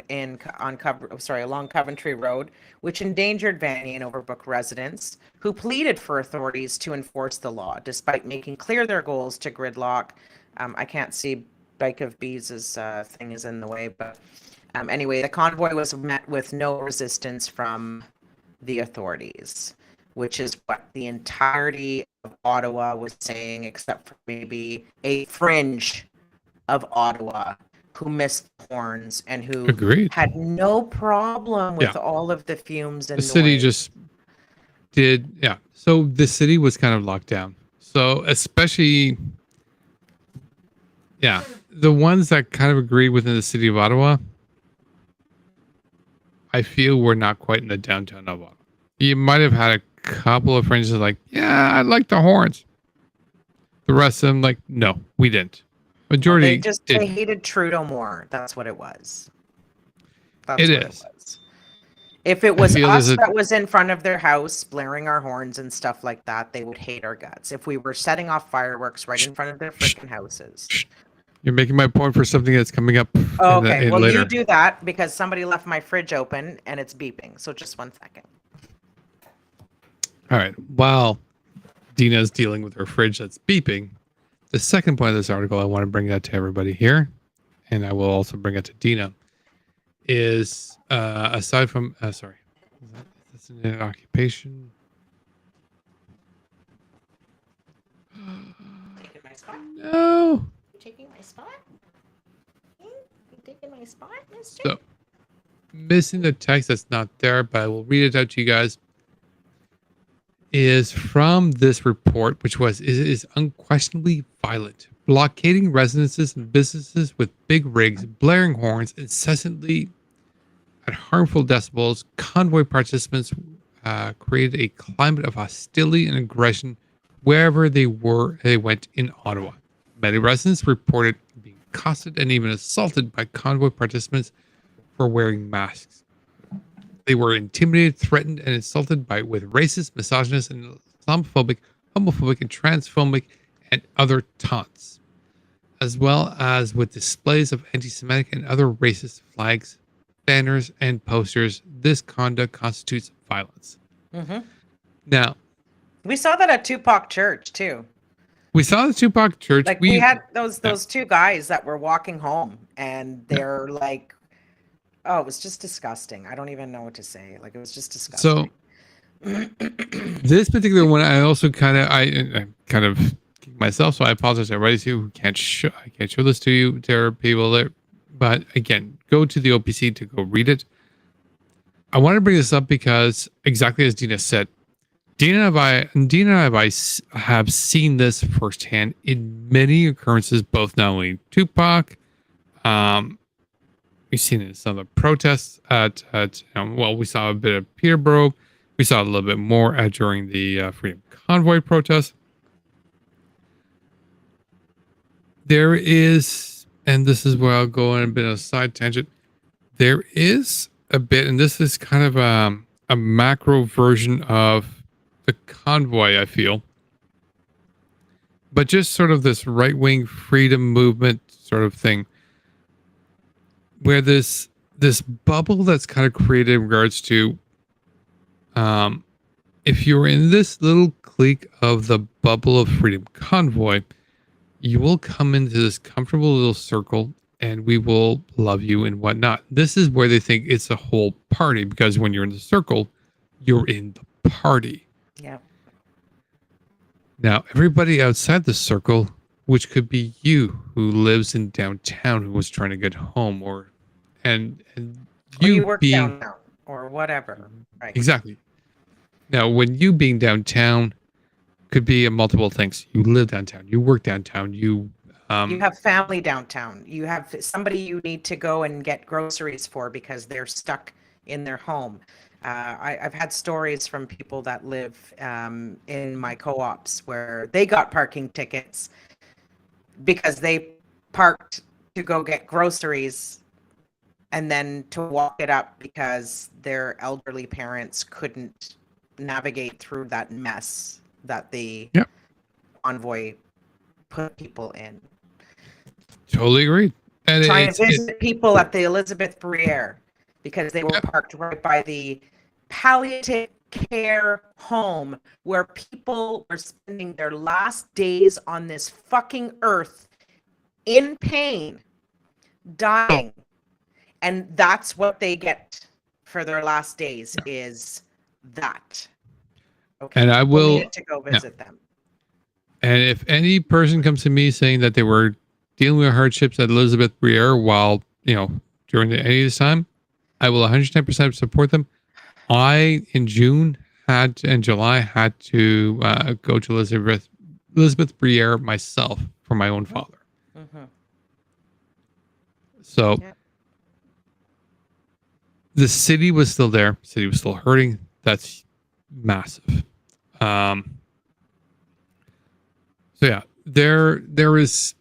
along Coventry Road, which endangered Vanny and Overbrook residents who pleaded for authorities to enforce the law, despite making clear their goals to gridlock. I can't see Bike of Bees' thing is in the way, but anyway, the convoy was met with no resistance from the authorities, which is what the entirety of Ottawa was saying, except for maybe a fringe of Ottawa who missed the horns and who Agreed. had no problem with all of the fumes and the city noise. just did. Yeah. So the city was kind of locked down. So especially, yeah, the ones that kind of agreed within the city of Ottawa, I feel we're not quite in the downtown of Ottawa. You might have had a couple of fringes like, yeah, I like the horns. The rest of them like, no, we didn't. Majority they hated Trudeau more. That's what it was. It is. If it was us that was in front of their house blaring our horns and stuff like that, they would hate our guts. If we were setting off fireworks right in front of their freaking houses. You're making my point for something that's coming up. Oh, okay. Well, later. you do that because somebody left my fridge open and it's beeping. So just 1 second. All right. While Dina's dealing with her fridge that's beeping, the second point of this article, I want to bring that to everybody here, and I will also bring it to Dina, is aside from, sorry, that's an occupation. Taking my spot? No. You taking my spot? You taking my spot, mister? So, missing the text that's not there, but I will read it out to you guys. Is from this report, which is unquestionably violent, blockading residences and businesses with big rigs, blaring horns incessantly at harmful decibels. Convoy participants created a climate of hostility and aggression wherever they went in Ottawa. Many residents reported being accosted and even assaulted by convoy participants for wearing masks. They were intimidated, threatened, and insulted with racist, misogynist, and Islamophobic, homophobic, and transphobic, and other taunts, as well as with displays of anti-Semitic and other racist flags, banners, and posters. This conduct constitutes violence. Mm-hmm. Now, we saw that at Tupac Church too. We saw the Tupac Church. Like we had those two guys that were walking home, and they're like. Oh, it was just disgusting. I don't even know what to say. Like, it was just disgusting. So, this particular one, I also I kind of myself, so I apologize to everybody who I can't show this to you. There are people there, but again, go to the OPC to go read it. I want to bring this up because exactly as Deana said, Deana and I have seen this firsthand in many occurrences, both not only Tupac, we've seen it in some of the protests we saw a bit of Peterborough. We saw a little bit more during the Freedom Convoy protest. There is, and this is where I'll go on a bit of a side tangent. There is a bit, and this is kind of a macro version of the convoy, I feel. But just sort of this right-wing freedom movement sort of thing. Where this bubble that's kind of created in regards to if you're in this little clique of the bubble of freedom convoy, you will come into this comfortable little circle and we will love you and whatnot. This is where they think it's a whole party, because when you're in the circle, you're in the party. Yeah. Now, everybody outside the circle, which could be you who lives in downtown who was trying to get home, and Or you you work being downtown or whatever. Right. exactly. Now, when you being downtown could be a multiple things. You live downtown, you work downtown, you have family downtown. You have somebody you need to go and get groceries for because they're stuck in their home. I've had stories from people that live in my co-ops where they got parking tickets because they parked to go get groceries and then to walk it up because their elderly parents couldn't navigate through that mess that the convoy put people in. Totally agreed. And Trying to visit people at the Elizabeth Briere because they were parked right by the palliative care home where people were spending their last days on this fucking earth in pain, dying. And that's what they get for their last days is that. Okay. And I will needed to go visit them. And if any person comes to me saying that they were dealing with hardships at Elizabeth Briere while, during any of this time, I will 110% support them. I, in July, had to go to Elizabeth Briere myself for my own father. Mm-hmm. So the city was still there. The city was still hurting. That's massive. So yeah, there's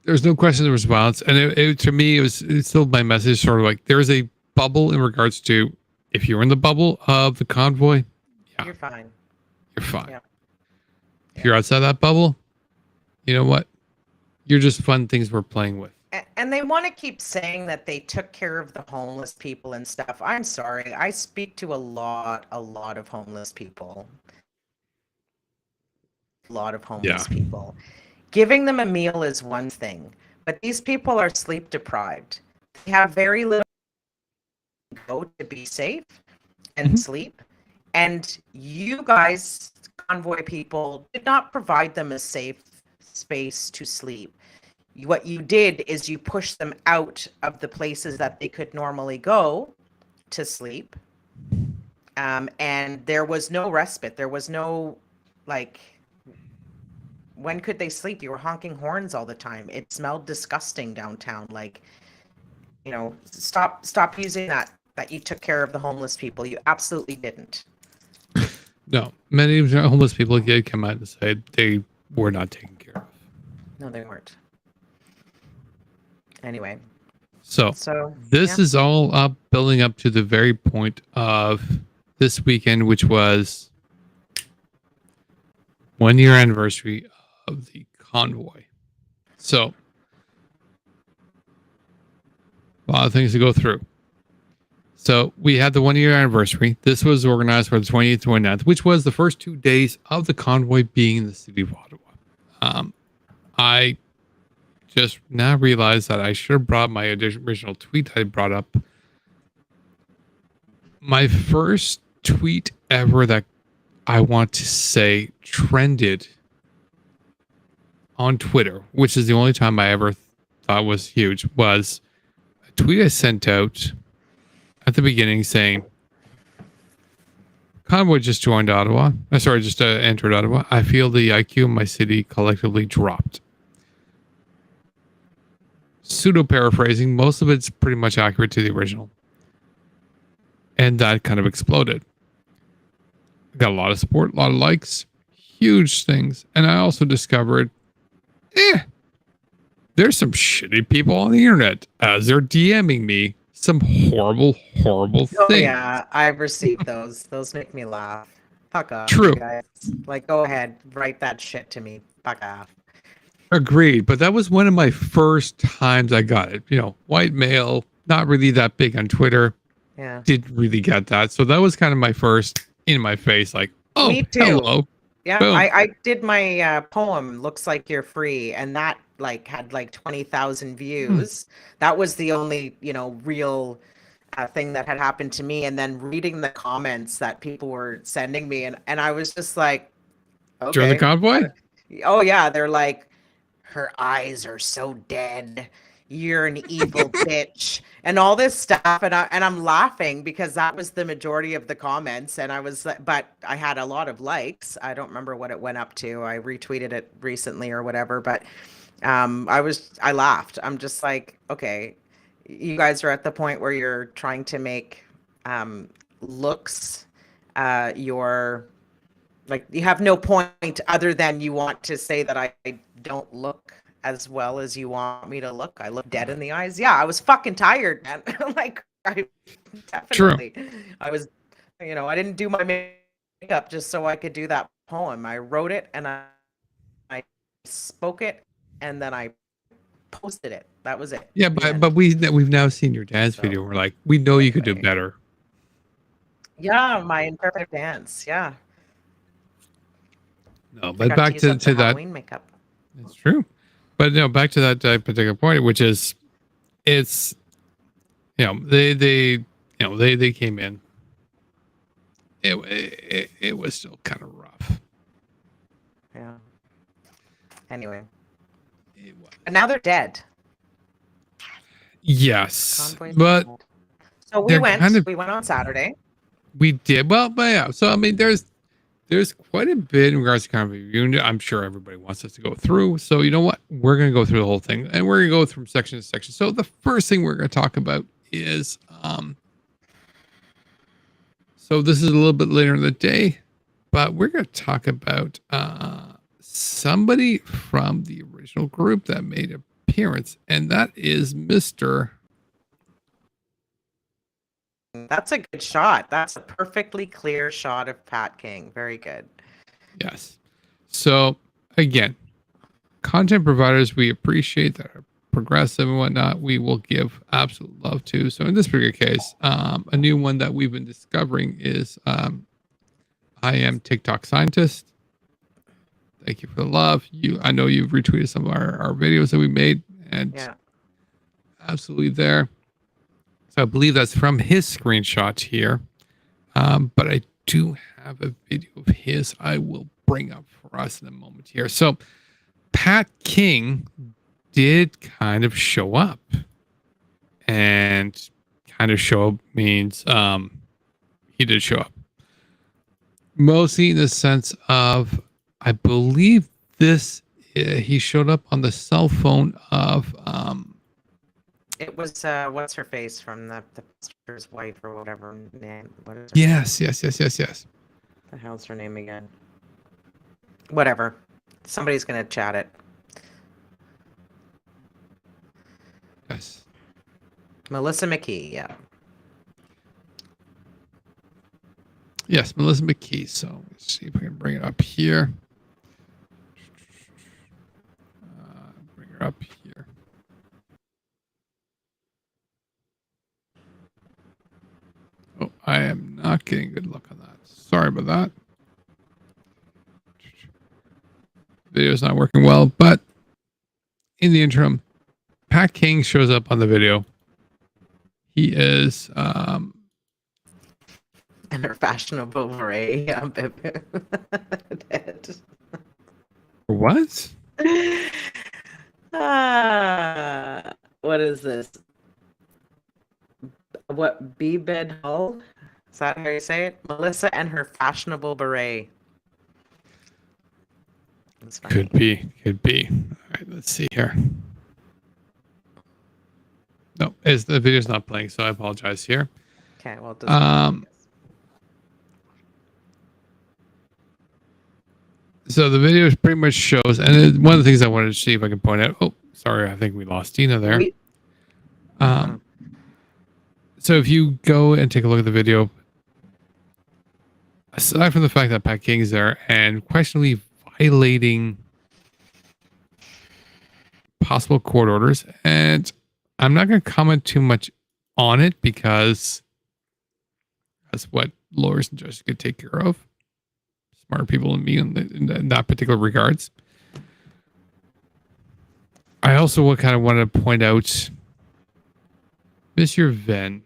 no question of response, and it to me it's still my message, sort of like there's a bubble in regards to if you're in the bubble of the convoy, you're fine. You're fine. Yeah. If you're outside that bubble, you know what? You're just fun things we're playing with. And they want to keep saying that they took care of the homeless people and stuff. I'm sorry. I speak to a lot of homeless people. People. Giving them a meal is one thing, but these people are sleep deprived. They have very little to go to be safe and sleep. And you guys, convoy people, did not provide them a safe space to sleep. What you did is you pushed them out of the places that they could normally go to sleep. And there was no respite. There was no, when could they sleep? You were honking horns all the time. It smelled disgusting downtown. Stop using that you took care of the homeless people. You absolutely didn't. No, many homeless people did come out and say they were not taken care of. No, they weren't. Anyway. So this is all up, building up to the very point of this weekend, which was 1 year anniversary of the convoy. So a lot of things to go through. So we had the 1 year anniversary. This was organized for the 28th to 29th, which was the first 2 days of the convoy being in the city of Ottawa. I just now realized that I should have brought my original tweet I brought up. My first tweet ever that I want to say trended on Twitter, which is the only time I ever thought was huge, was a tweet I sent out at the beginning saying, Convoy just joined Ottawa. Just entered Ottawa. I feel the IQ in my city collectively dropped. Pseudo paraphrasing, most of it's pretty much accurate to the original. And that kind of exploded. Got a lot of support, a lot of likes, huge things. And I also discovered, there's some shitty people on the internet as they're DMing me some horrible things. Oh yeah, I've received those. Those make me laugh. Fuck off. True. Guys. Go ahead, write that shit to me. Fuck off. Agreed, but that was one of my first times I got it. White male, not really that big on Twitter. Yeah. Didn't really get that. So that was kind of my first, in my face, like, oh, Me too. hello. Yeah, Boom. I did my poem, Looks Like You're Free, and that like had like 20,000 views. That was the only, real thing that had happened to me. And then reading the comments that people were sending me, and I was just like, Join the okay. convoy? Oh yeah, they're like, her eyes are so dead. You're an evil bitch, and all this stuff, and I'm laughing because that was the majority of the comments, and I was, but I had a lot of likes. I don't remember what it went up to. I retweeted it recently or whatever, but I laughed. I'm just like, okay, you guys are at the point where you're trying to make looks your, like, you have no point other than you want to say that I don't look as well as you want me to look. I look dead in the eyes. Yeah, I was fucking tired, man. Like, I True. definitely, I was, I didn't do my makeup just so I could do that poem. I wrote it and I spoke it and then I posted it. That was it. Yeah, The but end. we've now seen your dance So video. We're like, we know you could do anyway, better. yeah, my imperfect dance. Yeah, No, but forgot to back use up the to that. Halloween makeup. It's true. But back to that particular point, which is, it's, they came in. It was still kind of rough. Yeah. Anyway, It was. and now they're dead. Yes, Convoys. but So we they're kind went. of, We went on Saturday. we did well, but yeah. So I mean, there's quite a bit in regards to Convoy Reunion. I'm sure everybody wants us to go through. So you know what? We're going to go through the whole thing, and we're going to go from section to section. So the first thing we're going to talk about is, so this is a little bit later in the day, but we're going to talk about somebody from the original group that made an appearance, and that is Mr. That's a good shot. That's a perfectly clear shot of Pat King. Very good. Yes. So again, content providers we appreciate that are progressive and whatnot, we will give absolute love to. So in this particular case, a new one that we've been discovering is I am TikTok scientist. Thank you for the love. I know you've retweeted some of our videos that we made, and Yeah. absolutely there. So I believe that's from his screenshot here. But I do have a video of his I will bring up for us in a moment here. So Pat King did kind of show up, and kind of show up means he did show up, mostly in the sense of, I believe this, he showed up on the cell phone of It was what's her face from the pastor's wife or whatever name. What is her yes. the hell's her name again? Whatever. Somebody's gonna chat it. Yes. Melissa McKee. Yeah. Yes, Melissa McKee. So let's see if I can bring it up here. Bring her up here. Oh, I am not getting a good look on that. Sorry about that. Video's not working well, but in the interim, Pat King shows up on the video. He is And her fashionable beret. Yeah, dead. what? What is this? What, B-Bed Hull? Is that how you say it? Melissa and her fashionable beret. That's funny. Could be. All right, let's see here. No, the video's not playing, so I apologize here. Okay, well, it doesn't. So the video pretty much shows, and one of the things I wanted to see if I can point out. Oh, sorry, I think we lost Deana there. So if you go and take a look at the video, aside from the fact that Pat King's there and questionably violating possible court orders, and I'm not going to comment too much on it because that's what lawyers and judges could take care of. Smarter people than me in that particular regards. I also kind of want to point out Monsieur Venn,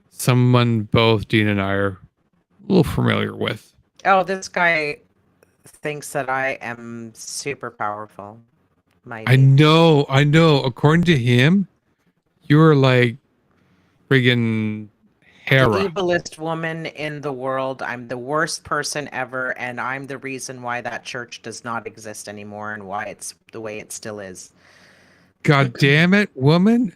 someone both Dean and I are a little familiar with. Oh, this guy thinks that I am super powerful. I know. According to him, you're like friggin' Hera. The evilest woman in the world. I'm the worst person ever, and I'm the reason why that church does not exist anymore and why it's the way it still is. God damn it, woman.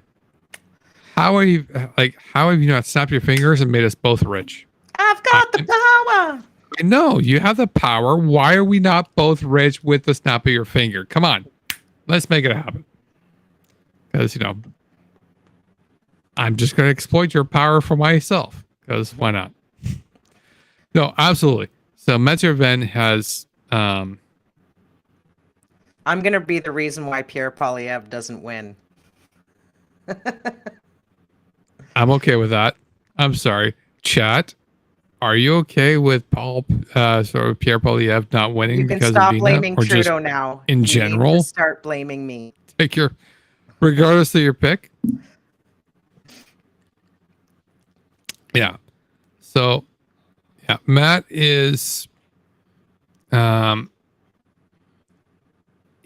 How have you not snapped your fingers and made us both rich? I've got the power. I know you have the power. Why are we not both rich with the snap of your finger? Come on, let's make it happen. Because, I'm just going to exploit your power for myself. Because why not? No, absolutely. So Monsieur Venn has. I'm going to be the reason why Pierre Polyev doesn't win. I'm okay with that. I'm sorry. Chat, are you okay with Pierre Polyev not winning because of Deana? You can stop blaming Trudeau now. In general? You need to start blaming me. Take your, regardless of your pick. Yeah. So, yeah, Matt is, he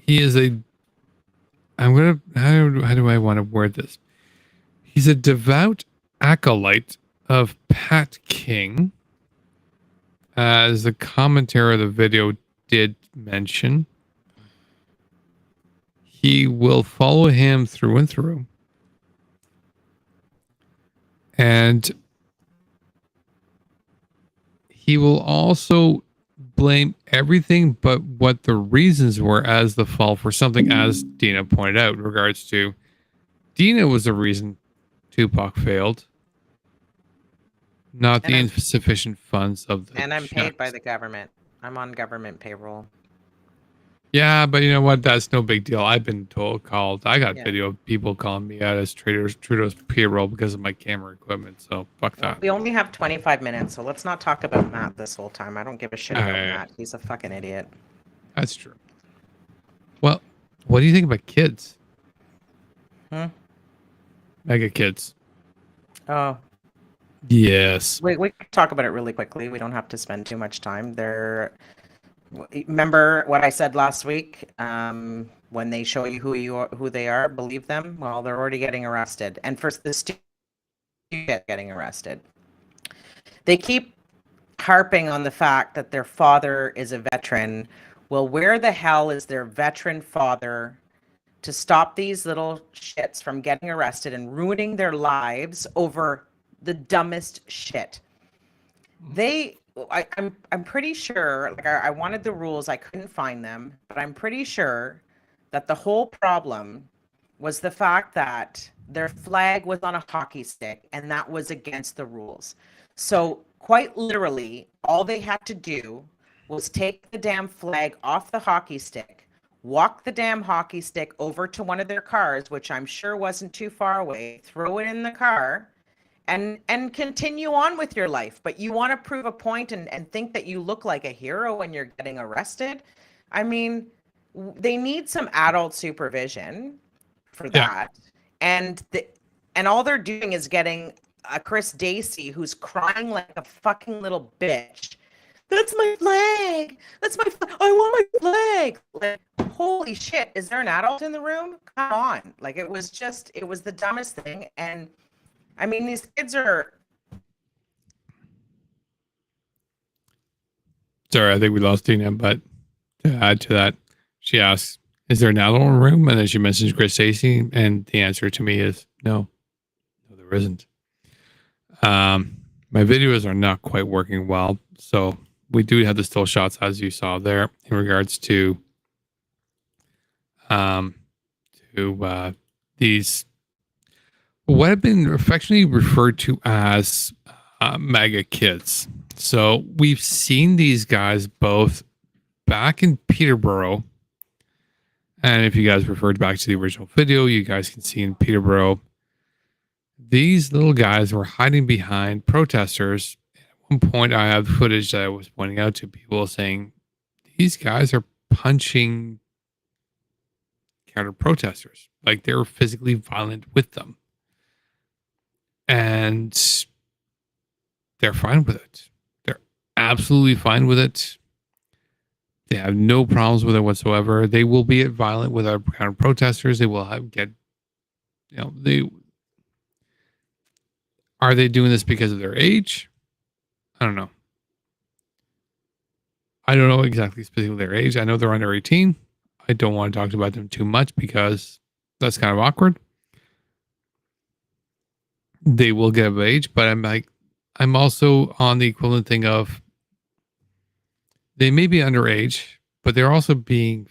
is how do I want to word this? He's a devout acolyte of Pat King, as the commentary of the video did mention. He will follow him through and through. And he will also blame everything but what the reasons were as the fall for something, as Deana pointed out, in regards to Deana was the reason Tupac failed, not the insufficient funds of the. And I'm paid by the government. I'm on government payroll. Yeah, but you know what? That's no big deal. I've been called. I got video of people calling me out as Trudeau's payroll because of my camera equipment. So fuck that. We only have 25 minutes, so let's not talk about Matt this whole time. I don't give a shit about Matt. He's a fucking idiot. That's true. Well, what do you think about kids? Mega kids. Oh. Yes. We can talk about it really quickly. We don't have to spend too much time. Remember what I said last week? When they show you who they are, believe them. Well, they're already getting arrested, and for the student getting arrested, they keep harping on the fact that their father is a veteran. Well, where the hell is their veteran father to stop these little shits from getting arrested and ruining their lives over the dumbest shit? I'm pretty sure, like I wanted the rules, I couldn't find them, but I'm pretty sure that the whole problem was the fact that their flag was on a hockey stick, and that was against the rules. So quite literally, all they had to do was take the damn flag off the hockey stick, walk the damn hockey stick over to one of their cars, which I'm sure wasn't too far away, throw it in the car, and continue on with your life. But you want to prove a point and think that you look like a hero when you're getting arrested? I mean, they need some adult supervision for that. And all they're doing is getting a Chris Dacey who's crying like a fucking little bitch. That's my flag. I want my flag. Like, holy shit. Is there an adult in the room? Come on. Like, it was the dumbest thing. And I mean, these kids are. Sorry, I think we lost Deana, but to add to that, she asks, is there an adult in the room? And then she mentions Chris Stacey, and the answer to me is no. No, there isn't. My videos are not quite working well, so we do have the still shots, as you saw there, in regards to these what have been affectionately referred to as MAGA kids. So we've seen these guys both back in Peterborough. And if you guys referred back to the original video, you guys can see in Peterborough, these little guys were hiding behind protesters. At one point, I have footage that I was pointing out to people saying these guys are punching counter protesters. Like they're physically violent with them. And they're fine with it. They're absolutely fine with it. They have no problems with it whatsoever. They will be violent with our counter protesters. They will are they doing this because of their age? I don't know. I don't know exactly specifically their age. I know they're under 18. I don't want to talk about them too much because that's kind of awkward. They will get of age, but I'm also on the equivalent thing of they may be underage, but they're also being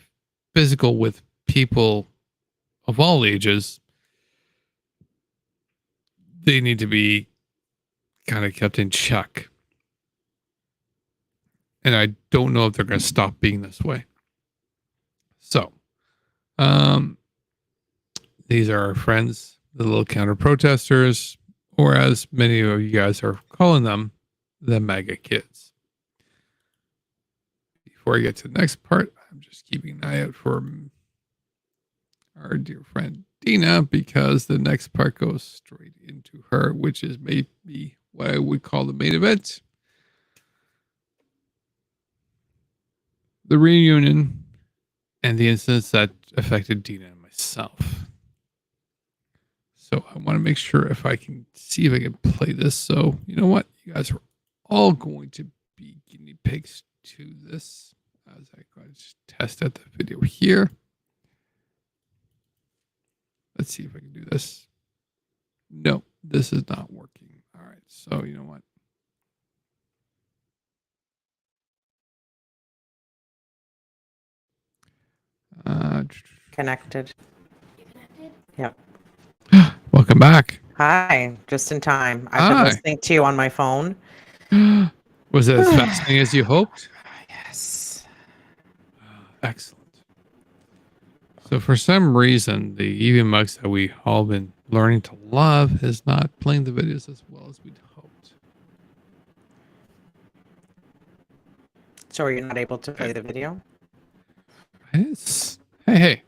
physical with people of all ages. They need to be kind of kept in check. And I don't know if they're going to stop being this way. So, these are our friends, the little counter protesters, or as many of you guys are calling them, the MAGA kids. Before I get to the next part, I'm just keeping an eye out for our dear friend Deana, because the next part goes straight into her, which is maybe what I would call the main event. The reunion and the incidents that affected Deana and myself. So I want to make sure if I can see if I can play this. So you know what? You guys are all going to be guinea pigs to this as I go to test out the video here. Let's see if I can do this. No, this is not working. All right. So you know what? Connected. Yep. Welcome back. Hi, just in time. I've been listening to you on my phone. Was it as fascinating as you hoped? Yes. Excellent. So for some reason, the EV Mugs that we all been learning to love is not playing the videos as well as we'd hoped. So are you not able to play the video? Hey.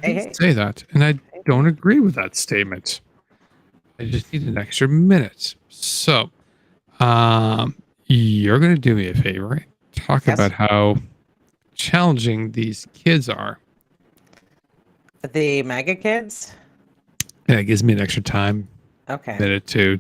I didn't say that, and I don't agree with that statement. I just need an extra minute. So, you're going to do me a favor and talk about how challenging these kids are. The MAGA kids? And it gives me an extra time. Okay. Minute to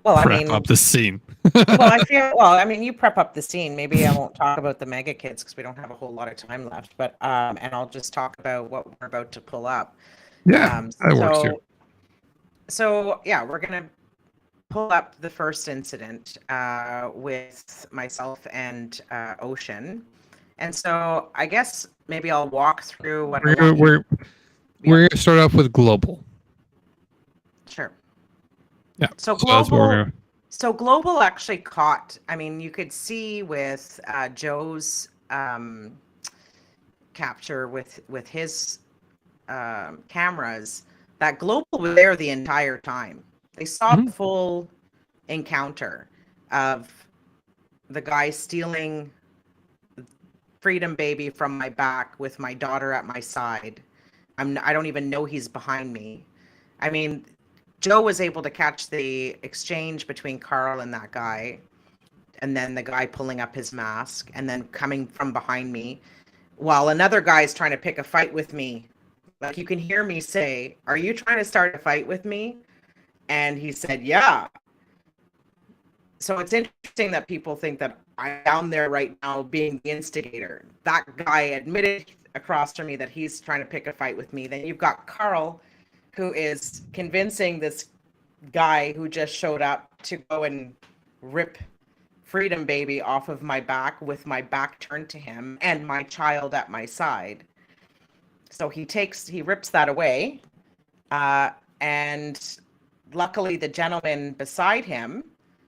prep up the scene. You prep up the scene. Maybe I won't talk about the MAGA kids because we don't have a whole lot of time left. But and I'll just talk about what we're about to pull up. Yeah, that works too. So yeah, we're gonna pull up the first incident with myself and Ocean, and so I guess maybe I'll walk through what we're gonna start off with global. Sure. Yeah. So global actually caught. I mean, you could see with Joe's capture with his cameras that global was there the entire time. They saw the full encounter of the guy stealing Freedom Baby from my back with my daughter at my side. I don't even know he's behind me. I mean, Joe was able to catch the exchange between Carl and that guy, and then the guy pulling up his mask and then coming from behind me while another guy's trying to pick a fight with me. Like, you can hear me say, "Are you trying to start a fight with me?" And he said, "Yeah." So it's interesting that people think that I'm down there right now being the instigator. That guy admitted across from me that he's trying to pick a fight with me. Then you've got Carl, who is convincing this guy who just showed up to go and rip Freedom Baby off of my back with my back turned to him and my child at my side. So he rips that away. And luckily the gentleman beside him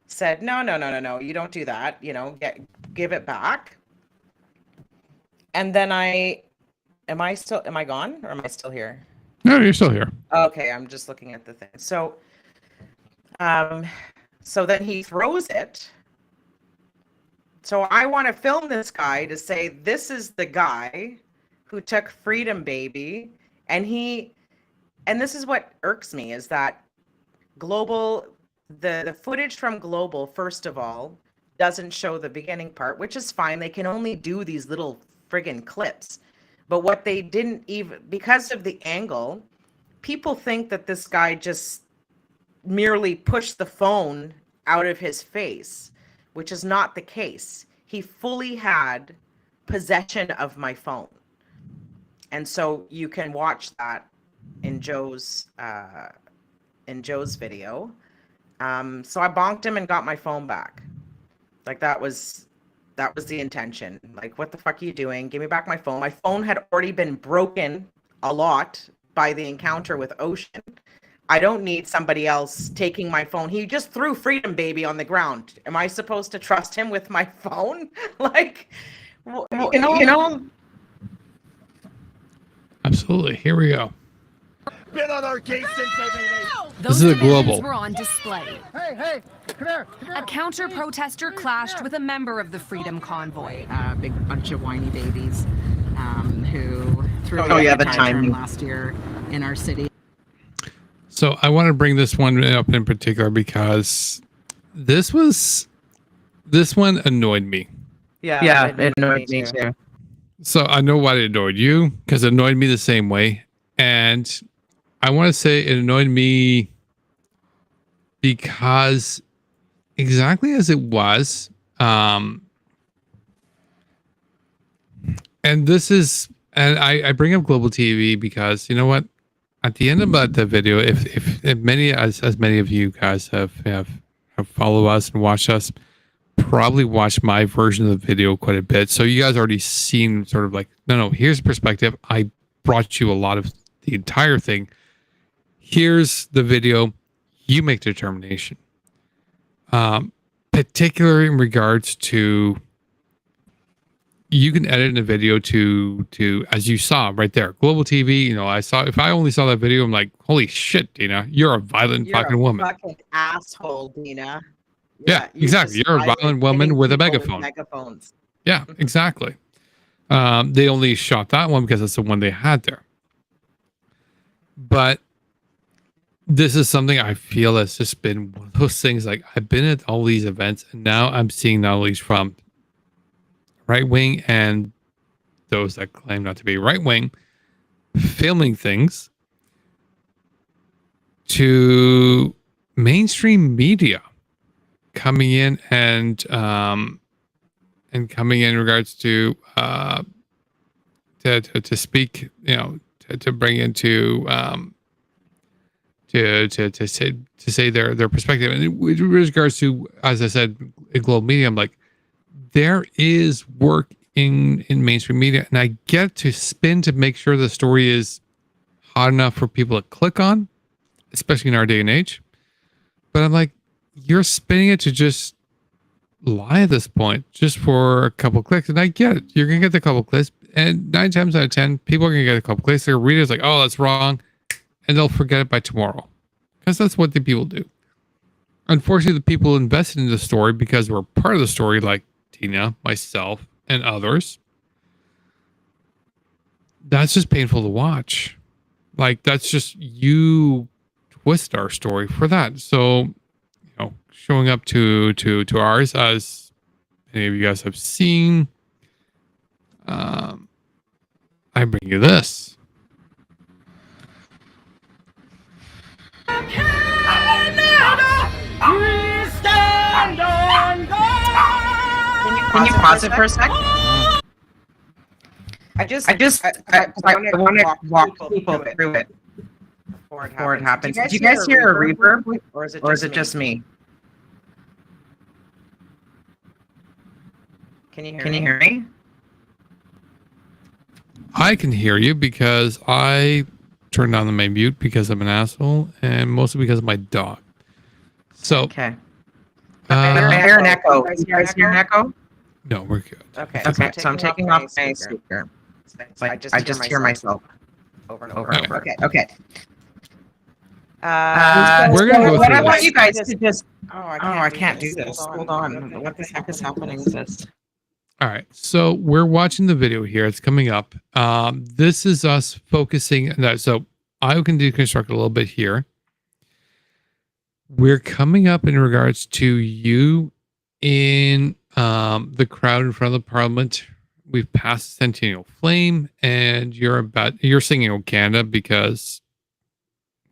said, no, you don't do that. Give it back. And then am I gone or am I still here? No, you're still here. Okay, I'm just looking at the thing. So then he throws it. So I want to film this guy to say, this is the guy who took Freedom Baby. And this is what irks me, is that Global, the footage from Global, first of all, doesn't show the beginning part, which is fine. They can only do these little friggin' clips. But what they didn't even, because of the angle, people think that this guy just merely pushed the phone out of his face, which is not the case. He fully had possession of my phone. And so you can watch that in Joe's video. So I bonked him and got my phone back. Like that was the intention. Like, what the fuck are you doing? Give me back my phone. My phone had already been broken a lot by the encounter with Ocean. I don't need somebody else taking my phone. He just threw Freedom Baby on the ground. Am I supposed to trust him with my phone? Like, you know. Absolutely. Here we go. Been on our case since This is a Global. Were on display. Hey, come here. A counter protester clashed with a member of the Freedom Convoy. Big bunch of whiny babies who threw the time last year in our city. So I want to bring this one up in particular because this one annoyed me. Yeah, it annoyed me too. So I know why it annoyed you, because it annoyed me the same way. And I want to say it annoyed me because exactly as it was, and I bring up Global TV because, you know what? At the end of the video, if many as many of you guys have followed us and watched us, probably watched my version of the video quite a bit. So you guys already seen sort of like, no, here's perspective. I brought you a lot of the entire thing. Here's the video. You make the determination. Particularly in regards to, you can edit in a video to as you saw right there, Global TV. You know, if I only saw that video, I'm like, holy shit, Deana, you're a violent fucking woman. Fucking asshole, Deana. Yeah, exactly. You're a violent woman with a megaphone. Megaphones. Yeah, exactly. They only shot that one because it's the one they had there. But this is something I feel has just been one of those things. Like, I've been at all these events, and now I'm seeing not only from right wing and those that claim not to be right wing filming things to mainstream media coming in and coming in regards to speak, you know, to bring into to say their perspective. And with regards to, as I said, in global media, I'm like, there is work in mainstream media, and I get to spin to make sure the story is hot enough for people to click on, especially in our day and age. But I'm like, you're spinning it to just lie at this point, just for a couple clicks. And I get it. You're going to get the couple clicks. And 9 times out of 10, people are going to get a couple clicks. Their readers like, oh, that's wrong. And they'll forget it by tomorrow. Because that's what the people do. Unfortunately, the people invested in the story because we're part of the story, like Tina, myself, and others. That's just painful to watch. Like, that's just, you twist our story for that. So, you know, showing up to ours, as many of you guys have seen, I bring you this. Can you pause it for a sec? I want to walk people through it before it happens. Do you guys hear a reverb, or is it just me? Can you hear me? I can hear you because I turned on my mute because I'm an asshole, and mostly because of my dog. So, okay. I hear an echo. You guys hear an echo? No, we're good. Okay. So I'm taking off my speaker. I just hear myself. over and over. Okay. Okay. We're gonna go what through I want this. you guys to just. Oh, I can't do this. Hold on. What the heck is happening with this? All right. So we're watching the video here. It's coming up. This is us focusing. So I can deconstruct a little bit here. We're coming up in regards to you in the crowd in front of the Parliament. We've passed Centennial Flame, and you're singing "O Canada" because,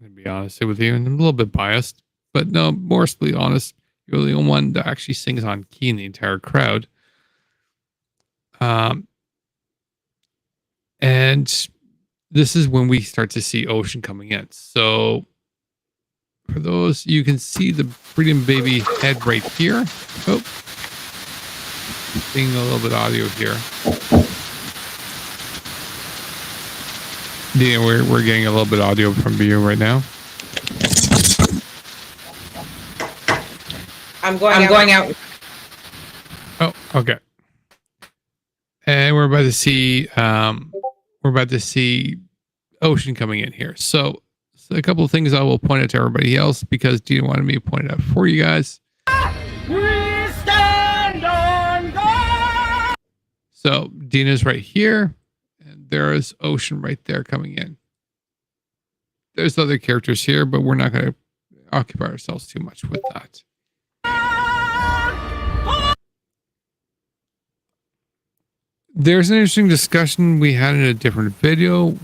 to be honest with you, and I'm a little bit biased, but no, mostly honest. You're the only one that actually sings on key in the entire crowd. And this is when we start to see Ocean coming in. So for those, you can see the Freedom Baby head right here. Oh, seeing a little bit of audio here. Yeah, we're getting a little bit of audio from you right now. I'm going out. Oh, okay. And we're about to see Ocean coming in here. So a couple of things I will point out to everybody else because Deana wanted me to point it out for you guys. We stand on God. So Deana's right here, and there is Ocean right there coming in. There's other characters here, but we're not going to occupy ourselves too much with that. There's an interesting discussion we had in a different video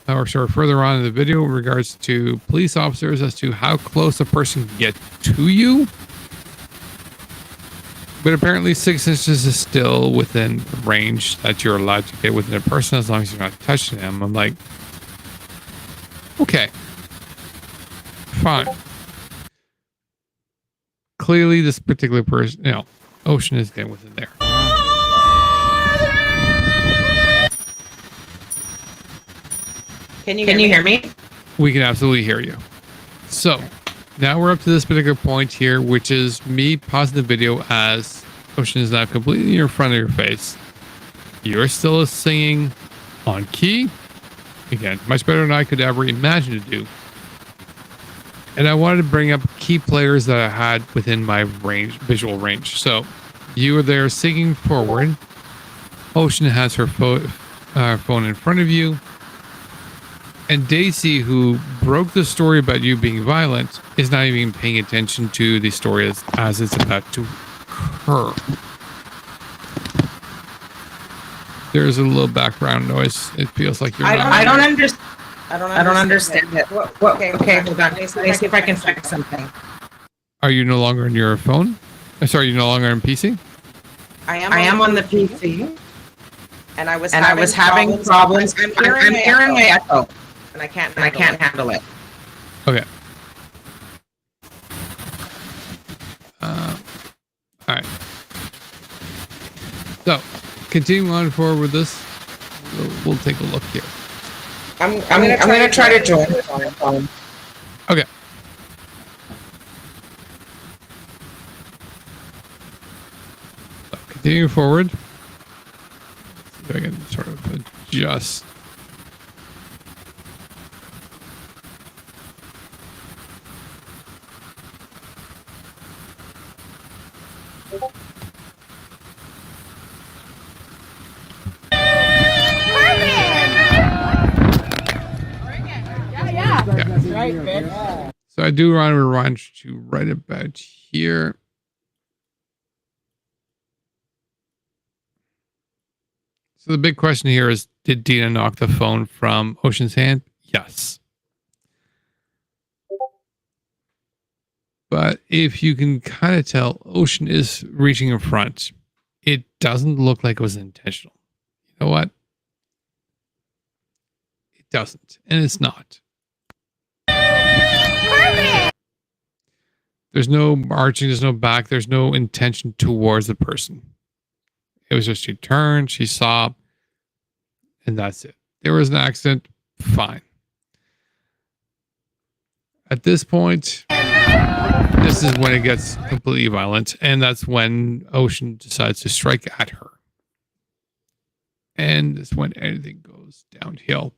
further on in the video in regards to police officers as to how close a person can get to you. But apparently 6 inches is still within the range that you're allowed to get within a person as long as you're not touching them. I'm like, okay, fine. Clearly this particular person, Ocean is getting within there. Can you hear me? We can absolutely hear you. So now we're up to this particular point here, which is me pausing the video as Ocean is now completely in front of your face. You're still singing on key. Again, much better than I could ever imagine to do. And I wanted to bring up key players that I had within my visual range. So you are there singing forward. Ocean has her phone in front of you. And Daisy, who broke the story about you being violent, is not even paying attention to the story as it's about to occur. There's a little background noise. It feels like you're I don't understand it. Okay, hold on. Let me see if I can fix something. Are you no longer on your phone? Sorry, you're no longer on PC? I am on the PC. And I was having problems. I'm hearing my echo. And I can't handle it. Okay. All right. So, continuing on forward with this, we'll take a look here. I'm gonna try to join. Okay. So, continuing forward. See if I can sort of adjust. So I do want to remind you right about here. So the big question here is, did Deana knock the phone from Ocean's hand? Yes. But if you can kind of tell, Ocean is reaching in front. It doesn't look like it was intentional. You know what? It doesn't. And it's not. There's no marching, there's no back, there's no intention towards the person. It was just she turned, she saw, and that's it. There was an accident, fine. At this point, this is when it gets completely violent, and that's when Ocean decides to strike at her. And that's when anything goes downhill.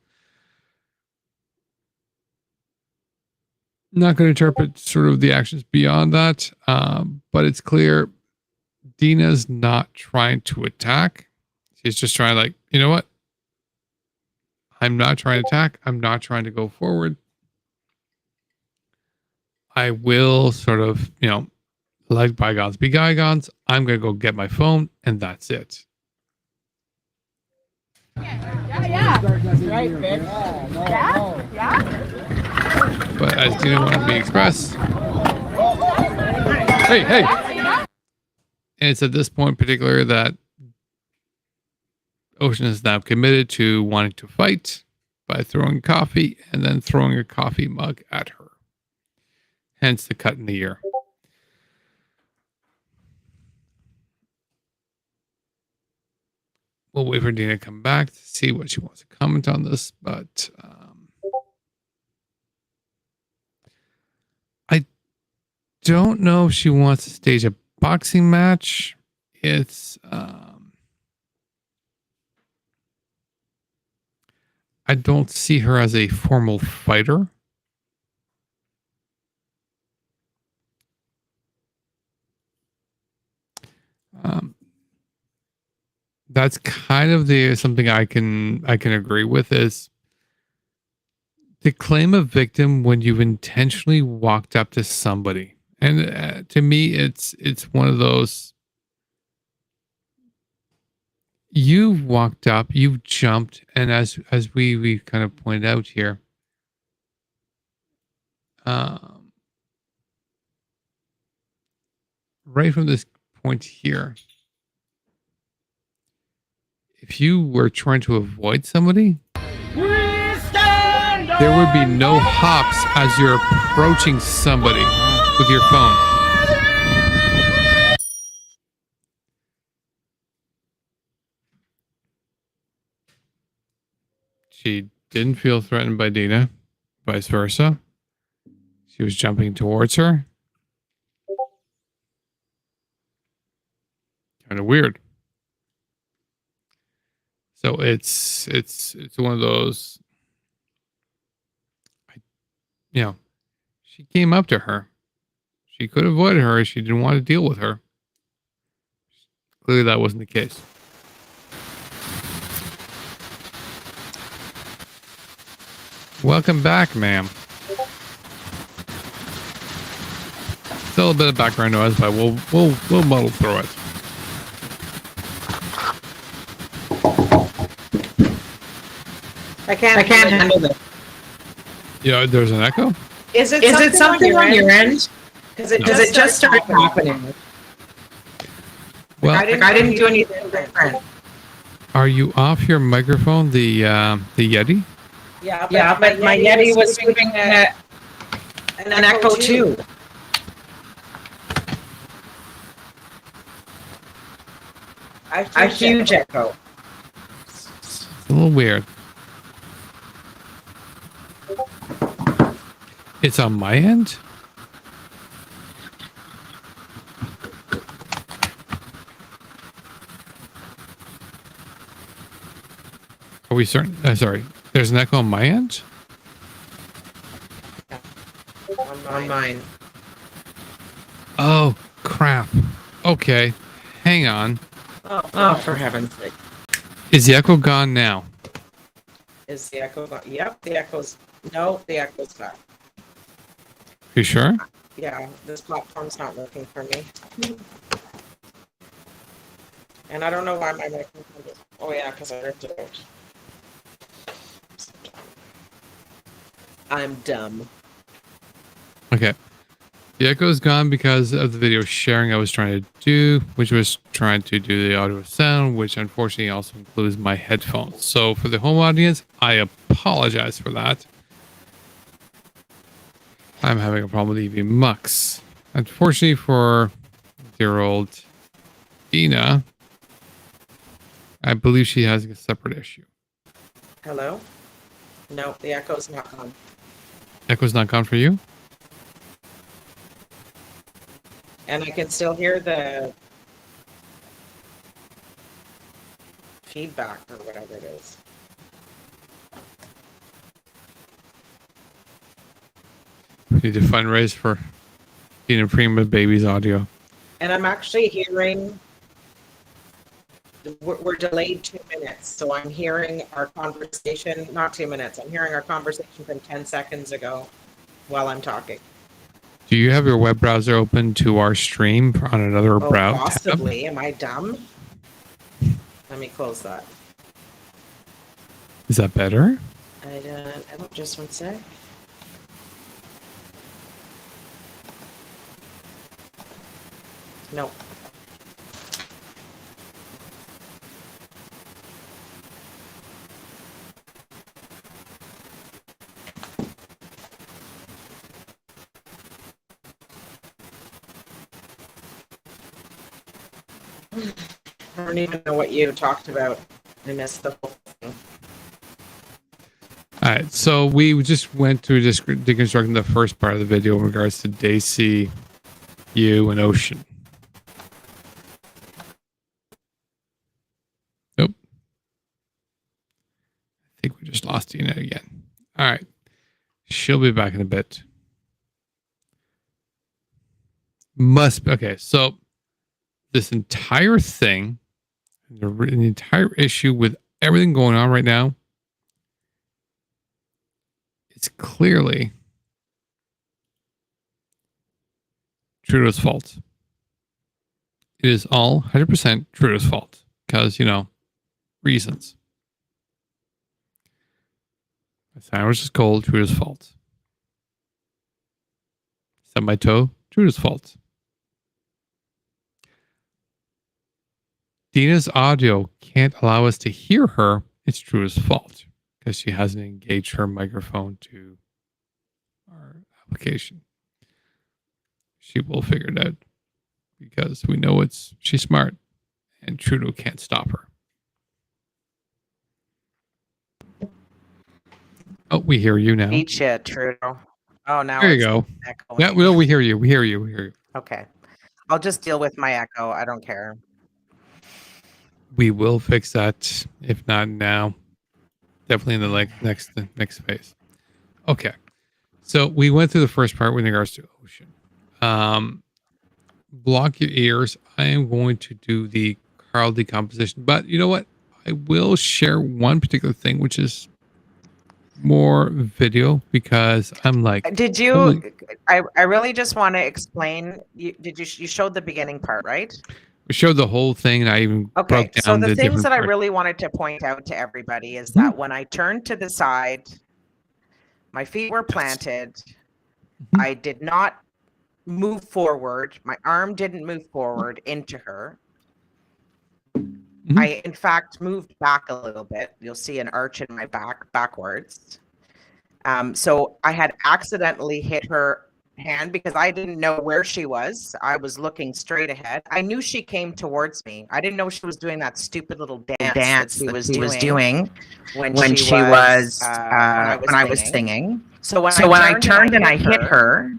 Not going to interpret sort of the actions beyond that, but it's clear Deana's not trying to attack. She's just trying like, you know what? I'm not trying to attack. I'm not trying to go forward. I will sort of, let bygones be bygones. I'm going to go get my phone and that's it. Right, bitch. But as Deana wanted to be expressed, hey. And it's at this point in particular that Ocean is now committed to wanting to fight by throwing coffee and then throwing a coffee mug at her. Hence the cut in the ear. We'll wait for Deana to come back to see what she wants to comment on this, but I don't know if she wants to stage a boxing match. It's I don't see her as a formal fighter. That's kind of something I can agree with is to claim a victim when you've intentionally walked up to somebody. And to me, it's one of those. You've walked up, you've jumped, and as we kind of pointed out here, right from this point here, if you were trying to avoid somebody, there would be no hops as you're approaching somebody with your phone. She didn't feel threatened by Deana, vice versa. She was jumping towards her. Kind of weird. So it's one of those. She came up to her. She could have avoided her if she didn't want to deal with her. Clearly, that wasn't the case. Welcome back, ma'am. Still a bit of background noise, but we'll muddle through it. I can't handle this. Yeah, there's an echo. Is it something on your end? Because it just started happening. Well, I didn't do anything different. Are you off your microphone, the Yeti? Yeah, but my Yeti was giving an echo too. A huge echo. It's a little weird. It's on my end? Are we certain? Sorry. There's an echo on my end? On mine. Oh, crap. Okay. Hang on. Oh, for heaven's sake. Is the echo gone now? Is the echo gone? Yep, the echo's... No, the echo's back. You sure? Yeah, this platform's not working for me. And I don't know why my microphone is... Oh yeah, because I ripped it out. I'm dumb. Okay. The echo is gone because of the video sharing I was trying to do, which was trying to do the audio sound, which unfortunately also includes my headphones. So for the home audience, I apologize for that. I'm having a problem with EV Mux. Unfortunately for dear old Deana, I believe she has a separate issue. Hello? No, the echo's not gone. Echo's not gone for you? And I can still hear the feedback or whatever it is. We need to fundraise for Deana Prima Baby's audio. And I'm actually hearing, we're delayed 2 minutes. So I'm hearing our conversation, not 2 minutes. I'm hearing our conversation from 10 seconds ago while I'm talking. Do you have your web browser open to our stream on another browser? Possibly. Am I dumb? Let me close that. Is that better? I don't, just one sec. No. I don't even know what you talked about. I missed the whole thing. All right, so we just went through deconstructing the first part of the video in regards to Daisy, you, and Ocean. Nope. I think we just lost Deana again. All right. She'll be back in a bit. Okay, so this entire thing, the entire issue with everything going on right now, it's clearly Trudeau's fault. It is all 100% Trudeau's fault because, reasons. My sandwich is cold, Trudeau's fault. Set my toe, Trudeau's fault. Deana's audio can't allow us to hear her, it's Trudeau's fault because she hasn't engaged her microphone to our application. She will figure it out because we know she's smart and Trudeau can't stop her. Oh, we hear you now. Eat shit, Trudeau. Oh, now there you go. Echoing. Yeah, well, we hear you. We hear you. We hear you. Okay. I'll just deal with my echo. I don't care. We will fix that. If not now, definitely in the next phase. Okay. So we went through the first part with regards to Ocean. Block your ears. I am going to do the Carl decomposition, but you know what? I will share one particular thing, which is more video because I'm like. Did you? I really just want to explain. You showed the beginning part, right? We showed the whole thing, and I even broke down so the things that I parts. really wanted to point out to everybody is that when I turned to the side, my feet were planted. I did not move forward. My arm didn't move forward into her. I, in fact, moved back a little bit. You'll see an arch in my backwards. So I had accidentally hit her hand because I didn't know where she was. I was looking straight ahead. I knew she came towards me. I didn't know she was doing that stupid little dance that she was doing when I was singing. So when I turned and I hit her,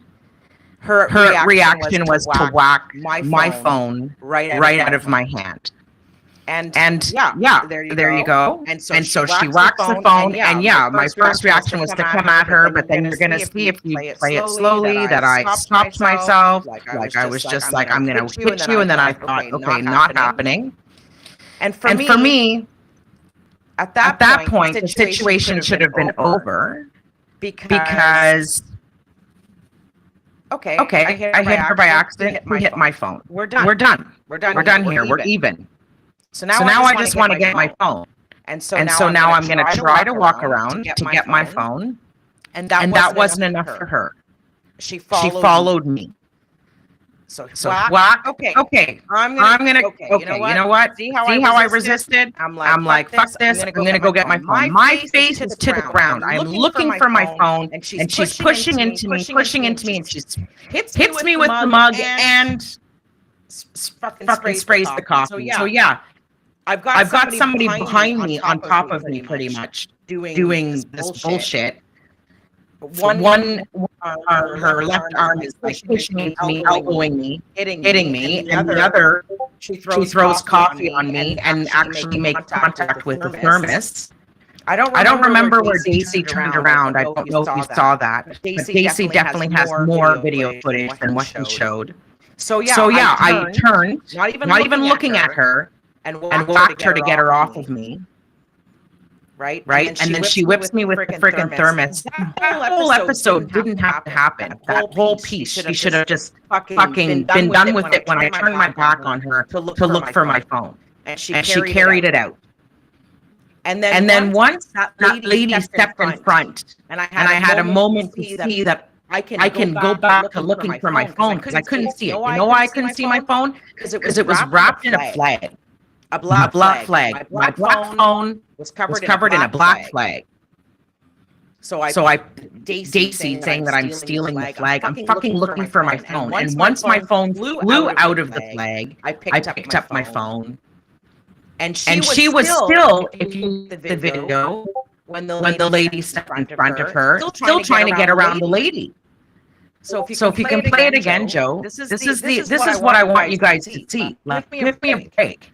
her reaction was to whack my phone right out of my hand. And there you go. And so she whacks the phone, and my first reaction was to come at her, but then you're gonna see if you play it slowly that I stopped myself, like I was just like, I'm gonna hit you, and then I thought, okay, not happening. And for me, at that point, the situation should have been over because okay, I hit her by accident, who hit my phone. We're done here, we're even. So now I just want to get my phone. And so now I'm going to try to walk around to get my phone. And that wasn't enough for her. She followed me. So whack. Okay. I'm gonna. Okay. You know what? See how I resisted? I'm like, fuck this. I'm gonna go get my phone. My face is to the ground. I'm looking for my phone, and she's pushing into me, and she hits me with the mug and fucking sprays the coffee. So I've got somebody behind me on top of me, pretty much doing this bullshit. One her left arm is like pushing me, elbowing me, hitting me, and the other she throws coffee on me and actually makes contact with the thermos. I don't remember where Daisy turned around. I don't know if you saw that. But Daisy definitely has more video footage than what he showed. So yeah, I turned, not even looking at her, and whacked her to get her off of me. Right? And then she whips me with the freaking thermos. That whole episode didn't have to happen. That whole piece, she should have just fucking been done with it when I turned my back on her to look for my phone. And she carried it out. And then once that lady stepped in front, and I had a moment to see that I can go back to looking for my phone because I couldn't see it. You know why I couldn't see my phone? Because it was wrapped in a flag. A black flag. My black phone was covered in a black flag. So Daisy saying that I'm stealing the flag. I'm fucking looking for my phone. And once my phone flew out of the flag, I picked up my phone. And she was still, if you see the video, when the lady stepped in front of her, still trying to get around the lady. So if you can play it again, Joe, this is what I want you guys to see. Like, give me a break.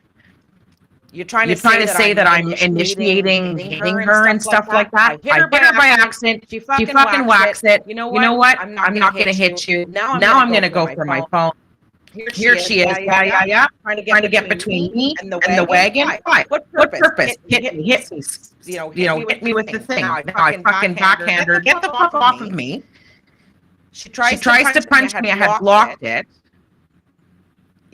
You're trying to say that I'm initiating hitting her and stuff like that. I hit her by accident. She fucking whacks it. You know what? I'm not going to hit you. Now I'm going to go for my phone. Here she is. Yeah. Trying to get between me and the wagon. Why? What purpose? Hit me. Hit me with the thing. Now I fucking backhand her. Get the fuck off of me. She tries to punch me. I had blocked it.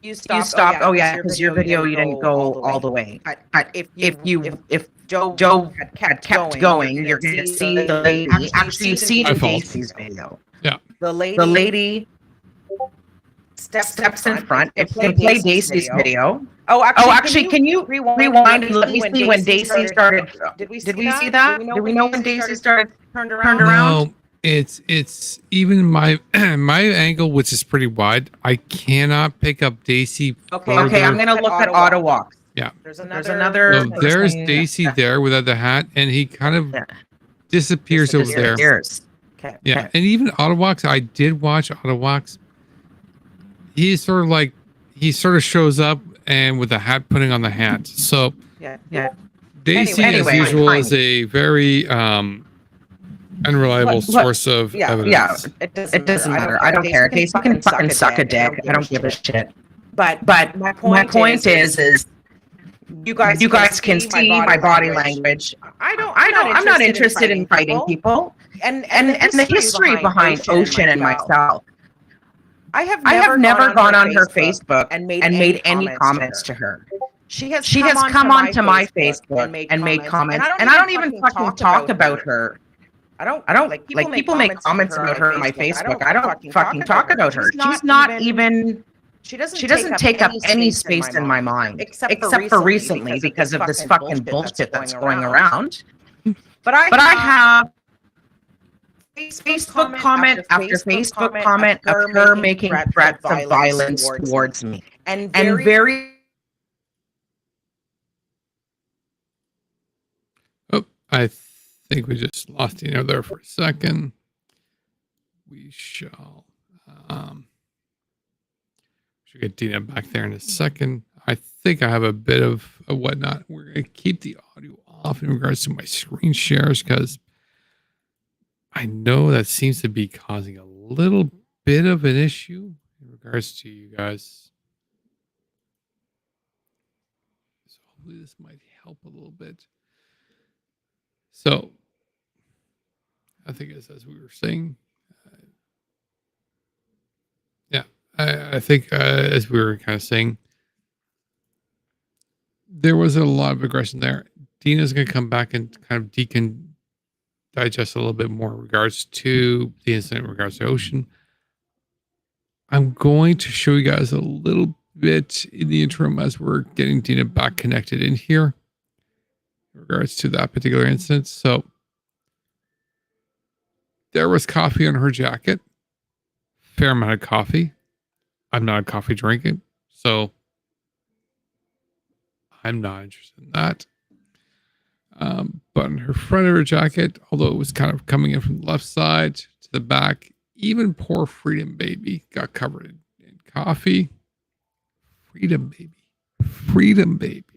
You stopped. Oh yeah, because your video you didn't go all the way. But if Joe had kept going, you're going to see the lady. Actually, you see the Daisy's video. Yeah. The lady steps in front. If they play Daisy's video. Oh, actually, can you rewind and let me see when Daisy started? Did we see that? Do we know when Daisy started turned around? No, it's even my angle, which is pretty wide. I cannot pick up Daisy. Okay, I'm gonna look at Ottawa. Yeah. There's another. So there's Daisy there without the hat, and he kind of disappears over there. Okay. Yeah, and even Ottawa, I did watch Ottawa. He's sort of shows up and with the hat putting on the hat. So yeah. Daisy, as usual, is a very unreliable source of evidence. Yeah, it doesn't matter. I don't care. Daisy can fucking suck a dick. I don't give a shit. But my point is you guys can see my body language. I'm not interested in fighting people. And the history behind Ocean and myself. I have never gone on her Facebook and made any comments to her. She has come onto my Facebook and made comments, and I don't even fucking talk about her. I don't like people make comments about her on my Facebook. I don't fucking talk about her. She's not even. She doesn't take up any space in my mind, except for recently because of this fucking bullshit that's going around. But I have Facebook comment after Facebook comment of her making threats of violence towards me, and very. Oh, I think we just lost Deana there for a second. We shall should get Deana back there in a second. I think I have a bit of a whatnot. We're going to keep the audio off in regards to my screen shares because I know that seems to be causing a little bit of an issue in regards to you guys. So hopefully this might help a little bit. So I think it's as we were saying. I think as we were kind of saying, there was a lot of aggression there. Deana's going to come back and kind of digest a little bit more in regards to the incident, in regards to Ocean. I'm going to show you guys a little bit in the interim as we're getting Deana back connected in here in regards to that particular incident. So there was coffee on her jacket, fair amount of coffee. I'm not a coffee drinker, so I'm not interested in that. But on her front of her jacket, although it was kind of coming in from the left side to the back, even poor Freedom Baby got covered in coffee. Freedom Baby.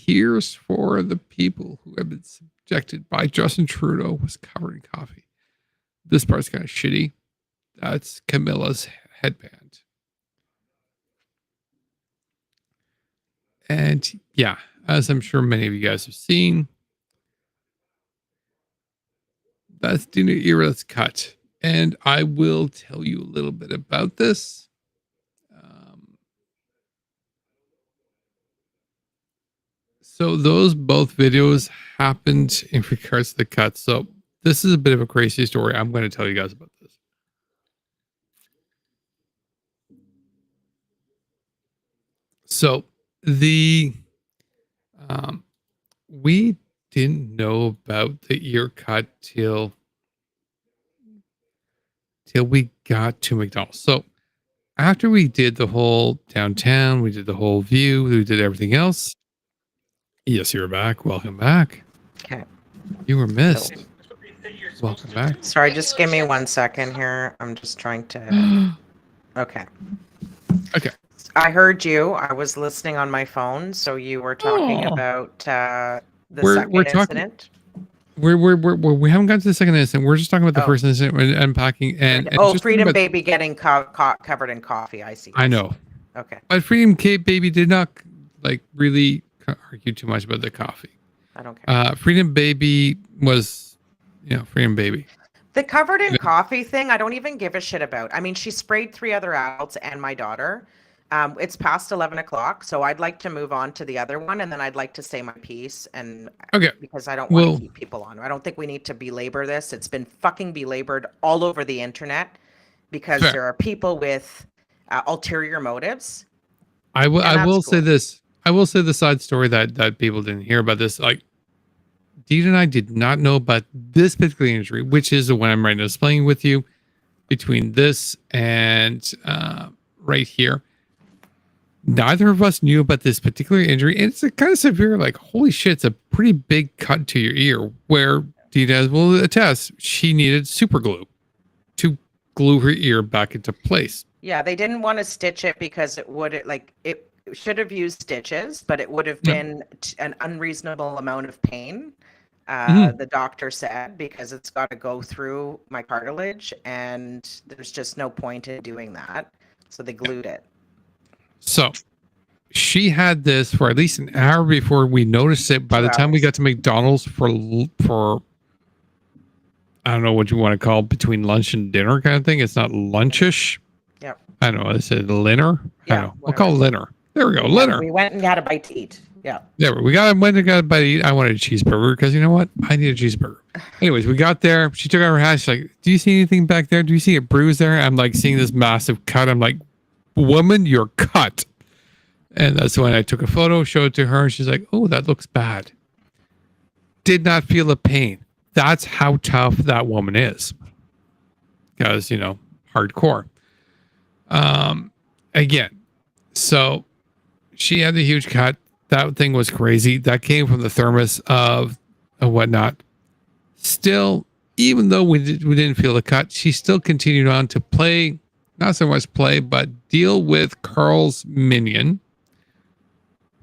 Tears for the people who have been subjected by Justin Trudeau was covered in coffee. This part's kind of shitty. That's Camilla's headband. And yeah, as I'm sure many of you guys have seen, that's the new era that's cut. And I will tell you a little bit about this. So those both videos happened in regards to the cut. So this is a bit of a crazy story. I'm going to tell you guys about this. So we didn't know about the ear cut till we got to McDonald's. So after we did the whole downtown, we did the whole view, we did everything else. Yes, you're back. Welcome back. Okay. You were missed. Welcome back. Sorry, just give me 1 second here. I'm just trying to. Okay. Okay. I heard you. I was listening on my phone, so you were talking about the second incident. We haven't gotten to the second incident. We're just talking about the first incident and unpacking and just Freedom Baby getting covered in coffee. I see. I know. Okay. But Freedom Baby did not really argue too much about the coffee. I don't care. Freedom Baby was, Freedom Baby. The covered in coffee thing, I don't even give a shit about. I mean, she sprayed 3 other adults and my daughter. It's past 11 o'clock, so I'd like to move on to the other one, and then I'd like to say my piece. And because I don't want to keep people on. I don't think we need to belabor this. It's been fucking belabored all over the internet because there are people with ulterior motives. I will say this. I will say the side story that people didn't hear about this. Like, Deana and I did not know about this particular injury, which is the one I'm right now displaying with you between this and right here. Neither of us knew about this particular injury. And it's a kind of severe, like, holy shit, it's a pretty big cut to your ear where Deana will attest she needed super glue to glue her ear back into place. Yeah, they didn't want to stitch it because it should have used stitches, but it would have been an unreasonable amount of pain. The doctor said, because it's got to go through my cartilage and there's just no point in doing that. So they glued it. So she had this for at least an hour before we noticed it. By the time we got to McDonald's for I don't know what you want to call it, between lunch and dinner kind of thing. It's not lunchish. Yep. I don't know. Is it dinner? Yeah, I don't know. We'll call it dinner. There we go. Dinner. We went and had a bite to eat. Yeah. There we went and got a bite to eat. I wanted a cheeseburger because you know what? I need a cheeseburger. Anyways, we got there. She took out her hat. She's like, "Do you see anything back there? Do you see a bruise there?" I'm like seeing this massive cut. I'm like, "Woman, you're cut." And that's when I took a photo, showed it to her. She's like, "Oh, that looks bad." Did not feel the pain. That's how tough that woman is. Because, hardcore. Again, so she had the huge cut. That thing was crazy. That came from the thermos of whatnot. Still, even though we didn't feel the cut, she still continued on to play, not so much play, but deal with Carl's minion,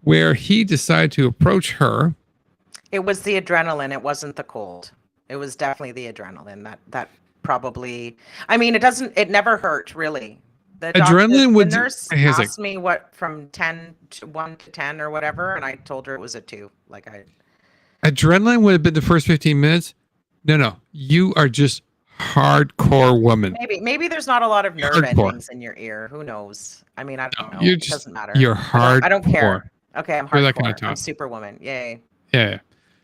where he decided to approach her. It was the adrenaline. It wasn't the cold. It was definitely the adrenaline that probably, I mean, it never hurt really. The nurse asked me what from 1 to 10 or whatever, and I told her it was a 2. Adrenaline would have been the first 15 minutes. No, you are just hardcore woman. Maybe there's not a lot of nerve endings in your ear. Who knows? I mean, I don't know. It doesn't matter. You're hardcore. I don't care. Okay, I'm hardcore. That kind of I'm Superwoman. Yay. Yeah.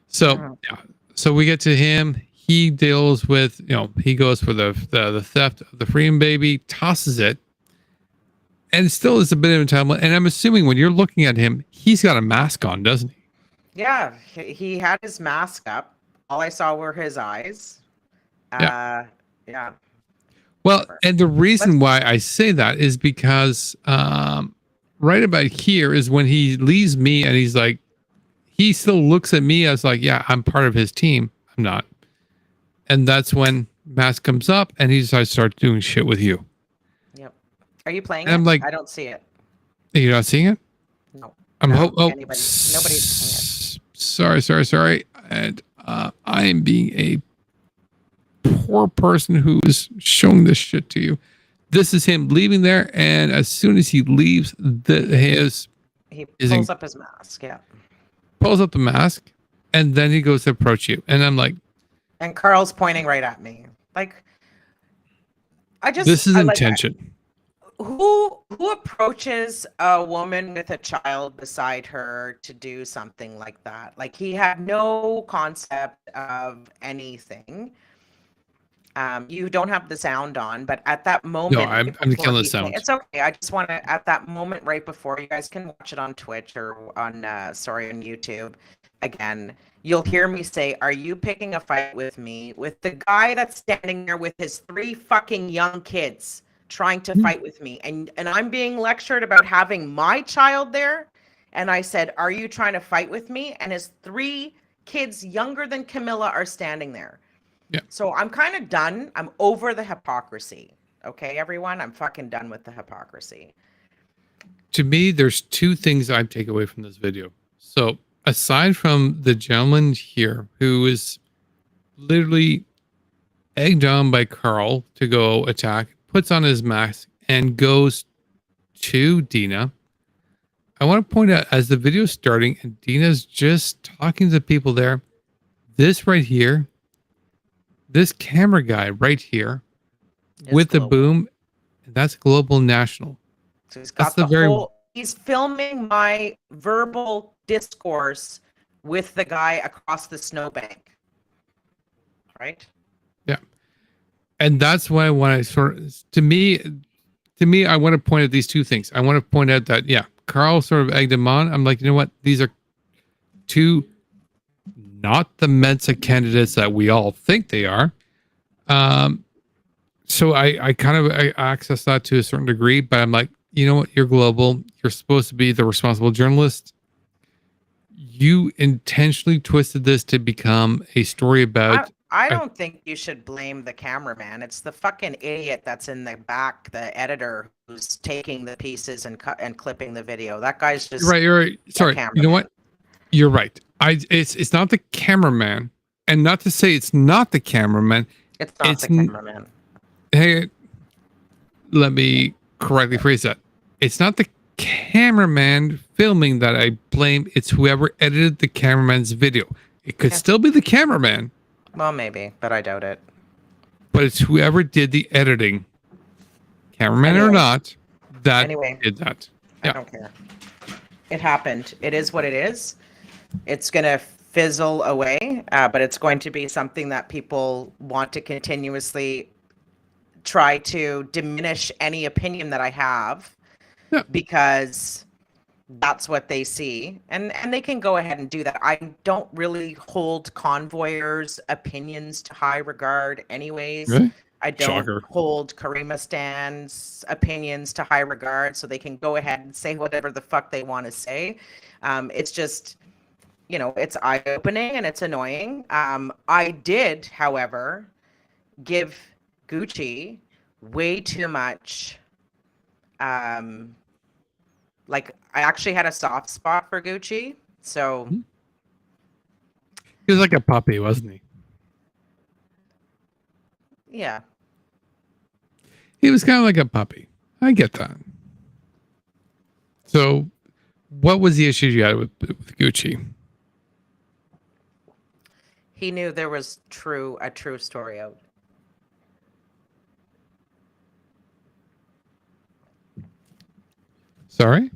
So so we get to him. He deals with, he goes for the theft of the Freedom Baby, tosses it, and still is a bit of entitlement. And I'm assuming when you're looking at him, he's got a mask on, doesn't he? Yeah, he had his mask up. All I saw were his eyes. Yeah. Well, and the reason why I say that is because right about here is when he leaves me and he's like, he still looks at me as like, yeah, I'm part of his team. I'm not. And that's when mask comes up and he decides to start doing shit with you. Yep. Are you playing and it? I'm like, I don't see it. You're not seeing it? No. I'm I oh, don't think nobody's saying sorry. And I am being a poor person who is showing this shit to you. This is him leaving there, and as soon as he leaves, He is pulls up his mask, yeah. pulls up the mask, and then he goes to approach you, and I'm like, And Carl's pointing right at me. Like, this is intention. Who approaches a woman with a child beside her to do something like that? Like, he had no concept of anything. You don't have the sound on, but at that moment, No, I'm killing the sound. It's okay. I just want to, at that moment right before, you guys can watch it on Twitch or on YouTube. Again, you'll hear me say, "Are you picking a fight with me?" With the guy that's standing there with his 3 fucking young kids trying to fight with me, and I'm being lectured about having my child there, and I said, "Are you trying to fight with me?" And his 3 kids younger than Camilla are standing there. Yeah. So I'm kind of done. I'm over the hypocrisy. Okay, everyone? I'm fucking done with the hypocrisy. To me, there's 2 things I take away from this video. So aside from the gentleman here who is literally egged on by Carl to go attack, puts on his mask and goes to Deana, I want to point out as the video's starting and Deana's just talking to people there, this right here, this camera guy right here with the boom, that's Global National. So he's got he's filming my verbal discourse with the guy across the snowbank. Right? Yeah. And that's why when I to me, I want to point out these 2 things. I want to point out that, yeah, Carl sort of egged him on. I'm like, you know what? These are 2 not the Mensa candidates that we all think they are. So I kind of access that to a certain degree, but I'm like, you know what? You're global. You're supposed to be the responsible journalist. You intentionally twisted this to become a story about. I don't think you should blame the cameraman. It's the fucking idiot that's in the back, the editor who's taking the pieces and clipping the video. That guy's just You're right. Sorry. You know what? You're right. It's not the cameraman, and not to say it's not the cameraman. It's not the cameraman. Hey, let me correctly phrase that. It's not the cameraman filming that I blame. It's whoever edited the cameraman's video. It could still be the cameraman. Well, maybe, but I doubt it. But it's whoever did the editing, cameraman or not, that did that. I don't care. It happened. It is what it is. It's going to fizzle away, but it's going to be something that people want to continuously try to diminish any opinion that I have, because that's what they see, and they can go ahead and do that. I don't really hold convoyers' opinions to high regard anyways. Really? I don't hold Karima Stan's opinions to high regard, so they can go ahead and say whatever the fuck they want to say. It's just, it's eye-opening and it's annoying. I did, however, give Gucci way too much. I actually had a soft spot for Gucci, so he was like a puppy, wasn't he? Yeah. He was kind of like a puppy. I get that. So, what was the issue you had with Gucci? He knew there was a true story out. Sorry?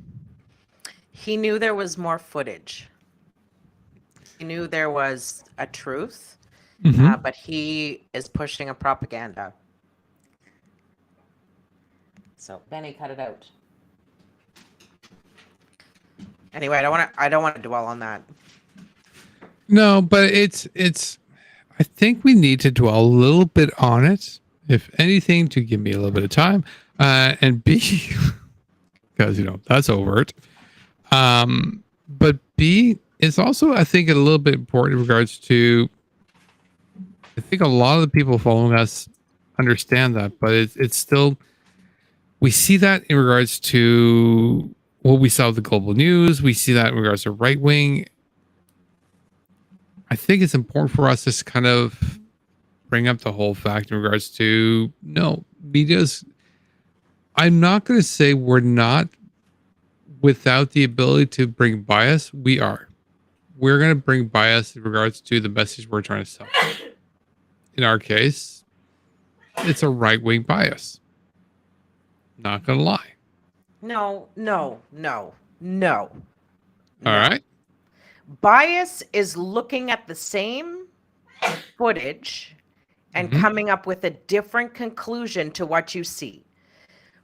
He knew there was more footage. He knew there was a truth, but he is pushing a propaganda. So, Benny, cut it out. Anyway, I don't want to dwell on that. No, but it's I think we need to dwell a little bit on it, if anything, to give me a little bit of time, and B, because that's overt. But B is also, I think, a little bit important in regards to, I think a lot of the people following us understand that, but it's still, we see that in regards to what we saw with the global news, we see that in regards to right wing. I think it's important for us to kind of bring up the whole fact in regards to no, media's. I'm not going to say we're not without the ability to bring bias. We are. We're going to bring bias in regards to the message we're trying to sell. In our case, it's a right wing bias. Not going to lie. No. All right. Bias is looking at the same footage and coming up with a different conclusion to what you see.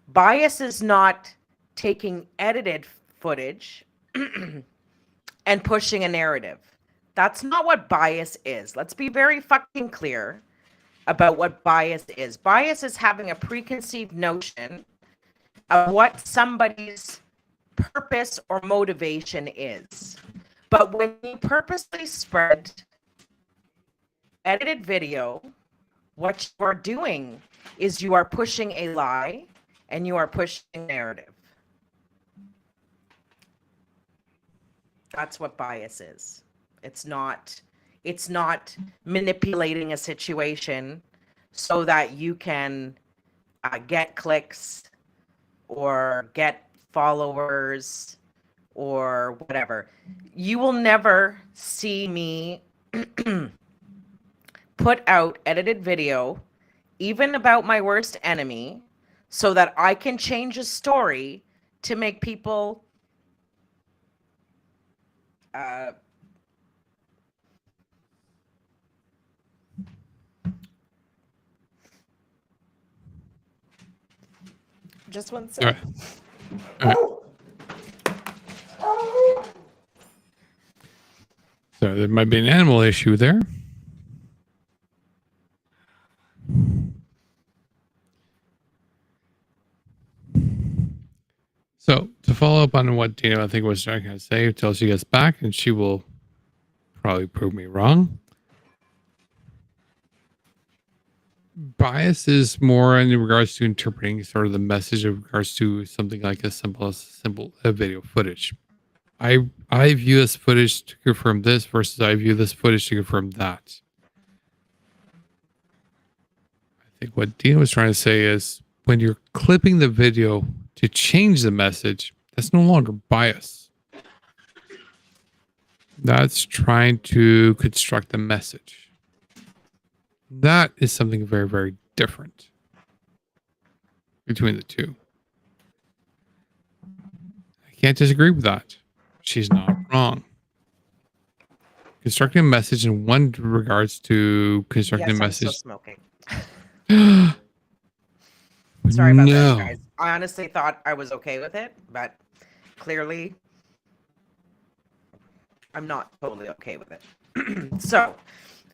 Bias is not taking edited footage and pushing a narrative. That's not what bias is. Let's be very fucking clear about what bias is. Bias is having a preconceived notion of what somebody's purpose or motivation is. But when you purposely spread edited video, what you are doing is you are pushing a lie and you are pushing a narrative. That's what bias is. It's not manipulating a situation so that you can get clicks or get followers or whatever. You will never see me put out edited video, even about my worst enemy, so that I can change a story to make people just one second. All right. So there might be an animal issue there. So to follow up on what Deana, I think, was trying to say until she gets back, and she will probably prove me wrong. Bias is more in regards to interpreting sort of the message in regards to something like as simple video footage. I view this footage to confirm this versus I view this footage to confirm that. I think what Deana was trying to say is when you're clipping the video to change the message, that's no longer bias. That's trying to construct the message. That is something very, very different between the two. I can't disagree with that. She's not wrong. Constructing a message in one regards to constructing a message. I'm still smoking. Sorry about that, guys. I honestly thought I was okay with it, but clearly I'm not totally okay with it. So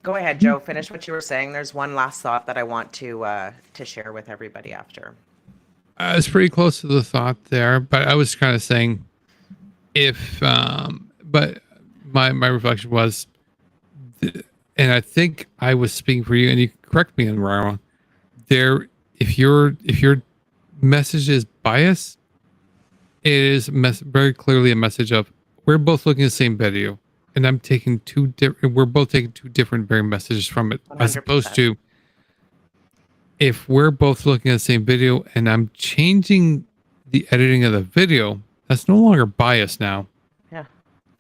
go ahead, Joe. Finish what you were saying. There's one last thought that I want to share with everybody after. I was pretty close to the thought there, but I was kind of saying but my reflection was, and I think I was speaking for you, and you correct me if I'm wrong. If your message is bias, it is very clearly a message of we're both looking at the same video, and I'm taking we're both taking two different very messages from it, 100%. As opposed to if we're both looking at the same video and I'm changing the editing of the video, that's no longer bias now. Yeah.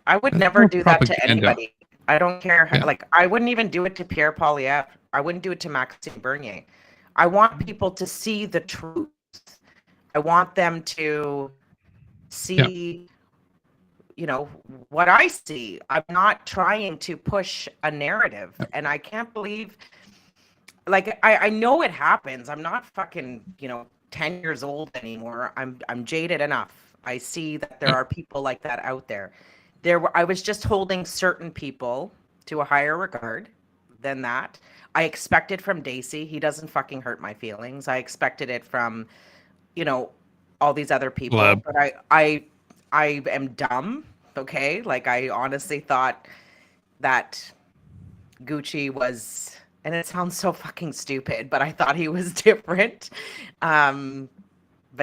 I would never do that to anybody. I don't care. Yeah. Like, I wouldn't even do it to Pierre Poilievre. I wouldn't do it to Maxime Bernier. I want people to see the truth. I want them to see, what I see. I'm not trying to push a narrative. And I can't believe, like, I know it happens. I'm not fucking, 10 years old anymore. I'm jaded enough. I see that there are people like that out there. I was just holding certain people to a higher regard than that. I expected from Daisy. He doesn't fucking hurt my feelings. I expected it from, all these other people. But I am dumb. Okay. Like, I honestly thought that Gucci was, and it sounds so fucking stupid, but I thought he was different. But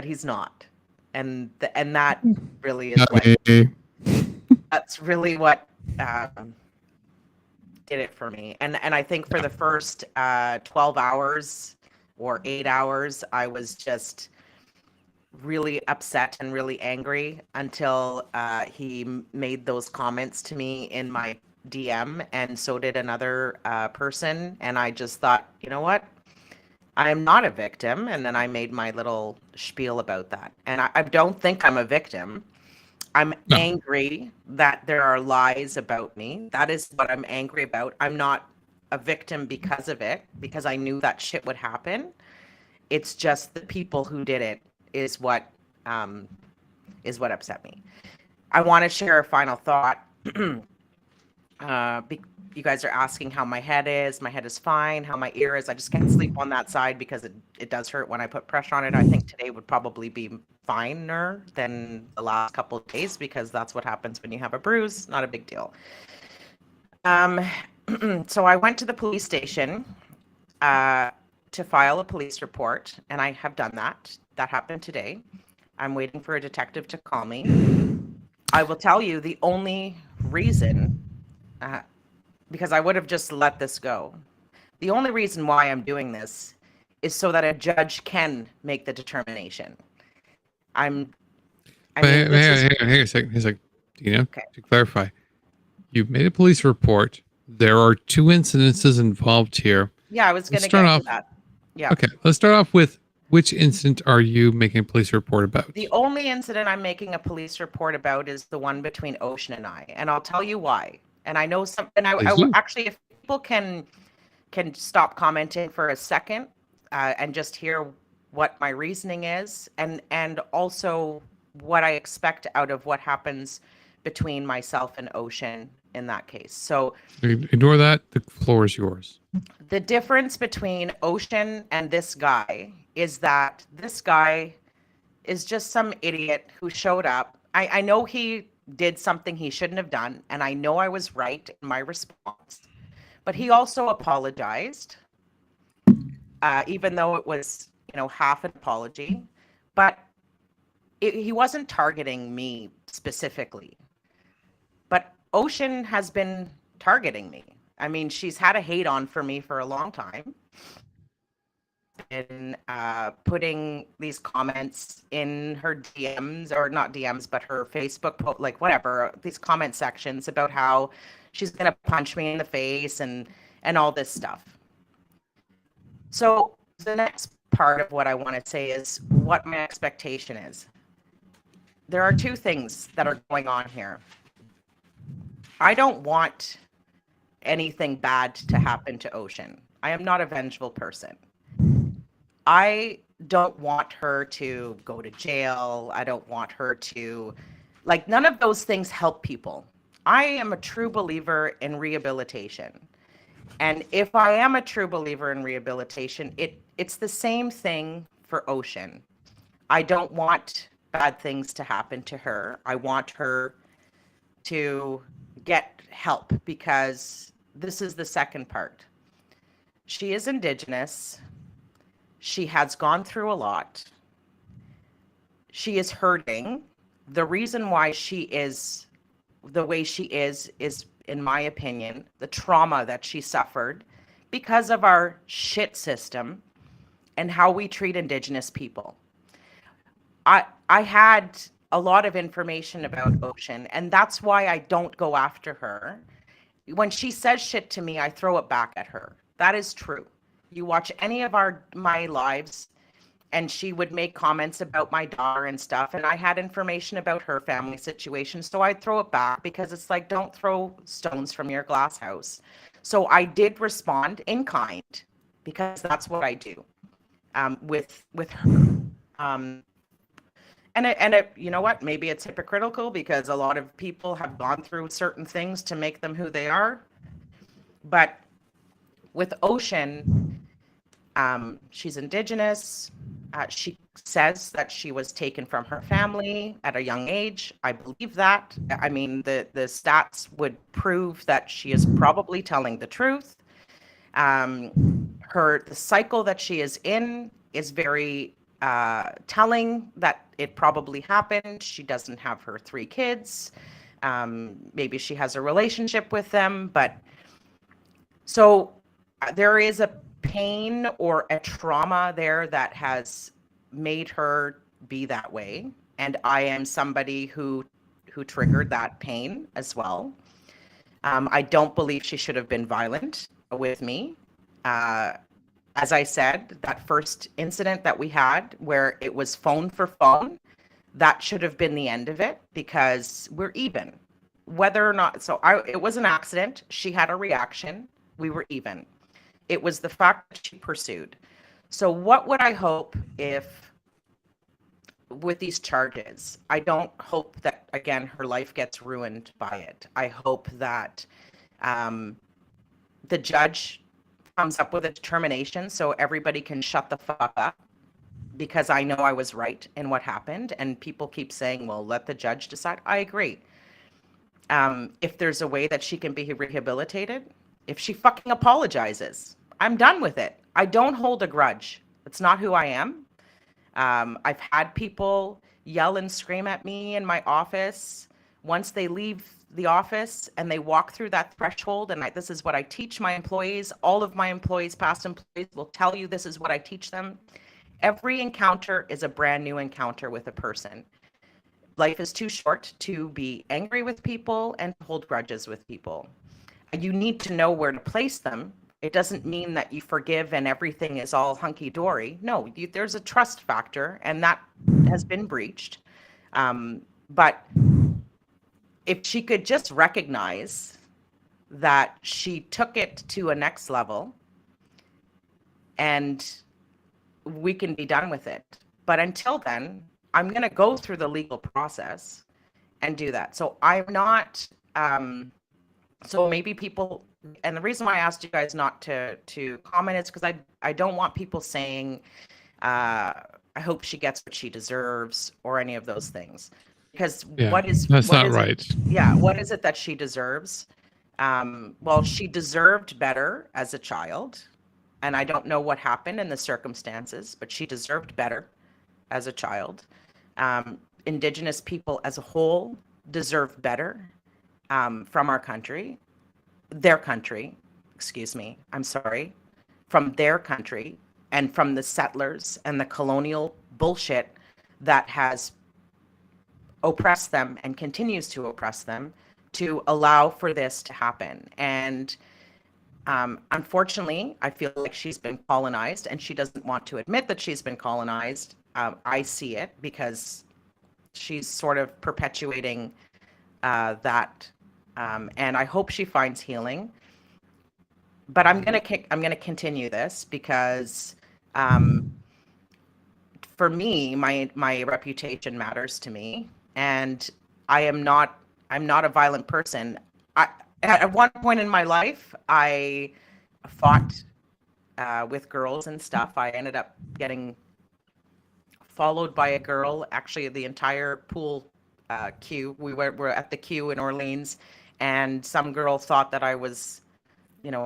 he's not. And that really is what that's really what did it for me. And I think for the first 12 hours or 8 hours, I was just really upset and really angry until he made those comments to me in my DM, and so did another person. And I just thought, you know what? I am not a victim. And then I made my little spiel about that. And I don't think I'm a victim. I'm angry that there are lies about me. That is what I'm angry about. I'm not a victim because of it, because I knew that shit would happen. It's just the people who did it is what upset me. I want to share a final thought. You guys are asking how my head is. My head is fine. How my ear is. I just can't sleep on that side because it does hurt when I put pressure on it. I think today would probably be finer than the last couple of days because that's what happens when you have a bruise. Not a big deal. So I went to the police station to file a police report, and I have done that. That happened today. I'm waiting for a detective to call me. I will tell you the only reason, because I would have just let this go. The only reason why I'm doing this is so that a judge can make the determination. Hang a second. Deana, to clarify, you've made a police report. There are 2 incidences involved here. Yeah, I was going to get to that. Yeah. Okay, let's start off with which incident are you making a police report about? The only incident I'm making a police report about is the one between Ocean and I, and I'll tell you why. And I know some, and I actually, if people can stop commenting for a second and just hear what my reasoning is, and also what I expect out of what happens between myself and Ocean in that case. So ignore that. The floor is yours. The difference between Ocean and this guy is that this guy is just some idiot who showed up. I know he did something he shouldn't have done, and I know I was right in my response, but he also apologized, even though it was, half an apology, but he wasn't targeting me specifically. But Ocean has been targeting me. I mean, she's had a hate on for me for a long time. And putting these comments in her DMs, or not DMs, but her Facebook, like whatever, these comment sections about how she's going to punch me in the face and all this stuff. So the next part of what I want to say is what my expectation is. There are 2 things that are going on here. I don't want anything bad to happen to Ocean. I am not a vengeful person. I don't want her to go to jail. I don't want her to, none of those things help people. I am a true believer in rehabilitation. And if I am a true believer in rehabilitation, it's the same thing for Ocean. I don't want bad things to happen to her. I want her to get help, because this is the second part. She is Indigenous. She has gone through a lot. She is hurting. The reason why she is the way she is, in my opinion, the trauma that she suffered because of our shit system and how we treat Indigenous people. I had a lot of information about Ocean, and that's why I don't go after her. When she says shit to me, I throw it back at her. That is true. You watch any of my lives, and she would make comments about my daughter and stuff, and I had information about her family situation, so I'd throw it back, because it's like, don't throw stones from your glass house. So I did respond in kind, because that's what I do with her. And you know what? Maybe it's hypocritical, because a lot of people have gone through certain things to make them who they are. But with Ocean, she's Indigenous. She says that she was taken from her family at a young age. I believe that. I mean, the stats would prove that she is probably telling the truth. The cycle that she is in is very telling that it probably happened. She doesn't have her 3 kids. Maybe she has a relationship with them, but so there is a pain or a trauma there that has made her be that way. And I am somebody who triggered that pain as well. I don't believe she should have been violent with me. As I said, that first incident that we had where it was phone for phone, that should have been the end of it because we're even. Whether or not, it was an accident. She had a reaction. We were even. It was the fact that she pursued. So what would I hope if, with these charges, I don't hope that, again, her life gets ruined by it. I hope that the judge comes up with a determination so everybody can shut the fuck up, because I know I was right in what happened. And people keep saying, well, let the judge decide. I agree. If there's a way that she can be rehabilitated, if she fucking apologizes, I'm done with it. I don't hold a grudge. It's not who I am. I've had people yell and scream at me in my office. Once they leave the office and they walk through that threshold, and this is what I teach my employees, all of my employees, past employees will tell you this is what I teach them. Every encounter is a brand new encounter with a person. Life is too short to be angry with people and hold grudges with people. You need to know where to place them. It doesn't mean that you forgive and everything is all hunky-dory. No, there's a trust factor, and that has been breached. But if she could just recognize that she took it to a next level, and we can be done with it. But until then, I'm going to go through the legal process and do that. So I'm not, so maybe people, and the reason why I asked you guys not to comment is because I don't want people saying, I hope she gets what she deserves or any of those things. Because that's not right. What is it that she deserves? Well, she deserved better as a child. And I don't know what happened in the circumstances, but she deserved better as a child. Indigenous people as a whole deserve better from our country, their country, excuse me, I'm sorry, from their country and from the settlers and the colonial bullshit that has oppressed them and continues to oppress them to allow for this to happen. And unfortunately, I feel like she's been colonized, and she doesn't want to admit that she's been colonized. I see it because she's sort of perpetuating that, and I hope she finds healing. But I'm gonna continue this because for me, my reputation matters to me, and I'm not a violent person. At one point in my life, I fought with girls and stuff. I ended up getting followed by a girl, actually the entire pool queue. We were at the queue in Orleans, and some girl thought that I was,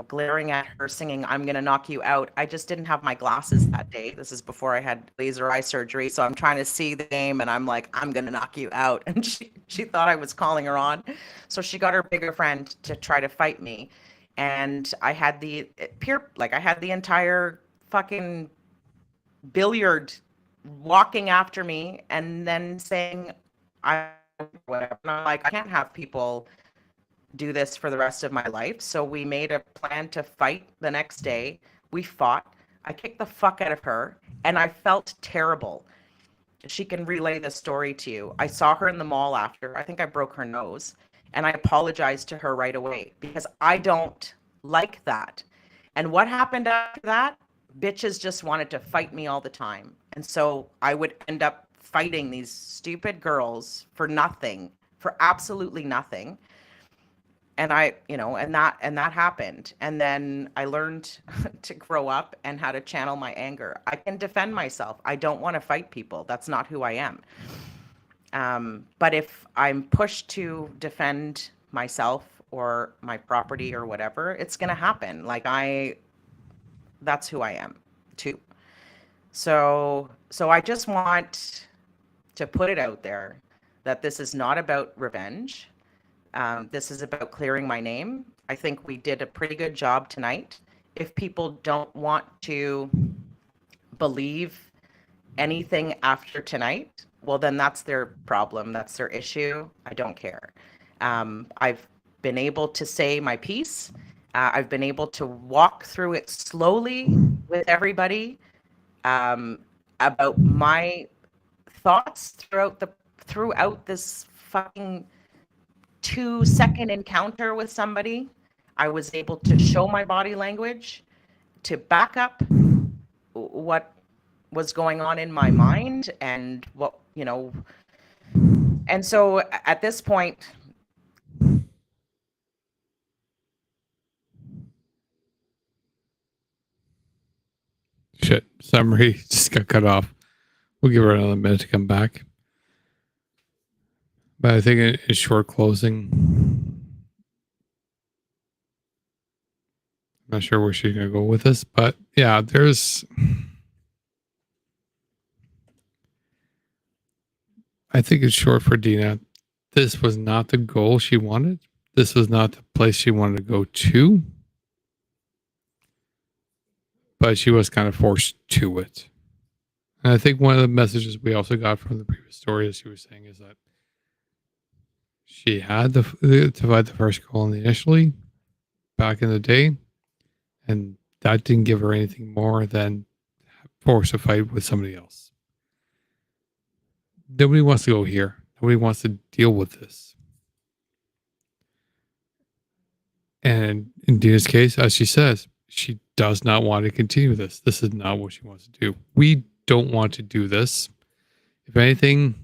glaring at her singing, "I'm gonna knock you out." I just didn't have my glasses that day. This is before I had laser eye surgery. So I'm trying to see the game, and I'm like, "I'm gonna knock you out." And she thought I was calling her on. So she got her bigger friend to try to fight me. And I had the entire fucking billiard walking after me and then saying, whatever. And I'm like, I can't have people do this for the rest of my life. So we made a plan to fight the next day. We fought. I kicked the fuck out of her, and I felt terrible. She can relay the story to you. I saw her in the mall after. I think I broke her nose, and I apologized to her right away because I don't like that. And what happened after that? Bitches just wanted to fight me all the time. And so I would end up fighting these stupid girls for nothing, for absolutely nothing. And and that happened. And then I learned to grow up and how to channel my anger. I can defend myself. I don't want to fight people. That's not who I am. But if I'm pushed to defend myself or my property or whatever, it's going to happen. That's who I am too. So I just want to put it out there that this is not about revenge. This is about clearing my name. I think we did a pretty good job tonight. If people don't want to believe anything after tonight, well, then that's their problem. That's their issue. I don't care. I've been able to say my piece. I've been able to walk through it slowly with everybody about my thoughts throughout this fucking 2-second encounter with somebody. I was able to show my body language to back up what was going on in my mind and what, and so at this point, Shit, summary just got cut off. We'll give her another minute to come back. But I think in short closing, I'm not sure where she's going to go with this, but yeah, I think it's short for Deana. This was not the goal she wanted. This was not the place she wanted to go to. But she was kind of forced to it. And I think one of the messages we also got from the previous story, as she was saying, is that she had to fight the first colony initially, back in the day, and that didn't give her anything more than force a fight with somebody else. Nobody wants to go here. Nobody wants to deal with this. And in Deana's case, as she says, she does not want to continue this. This is not what she wants to do. We don't want to do this. If anything,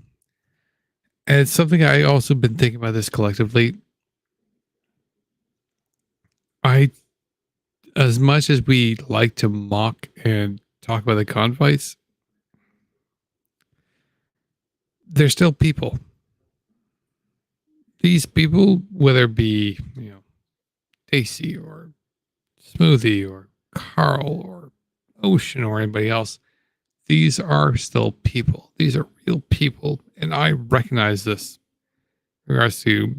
and it's something I also been thinking about this collectively. As much as we like to mock and talk about the convoys, they're still people. These people, whether it be, Daisy or Smoothie or Carl or Ocean or anybody else, these are still people. These are real people. And I recognize this in regards to,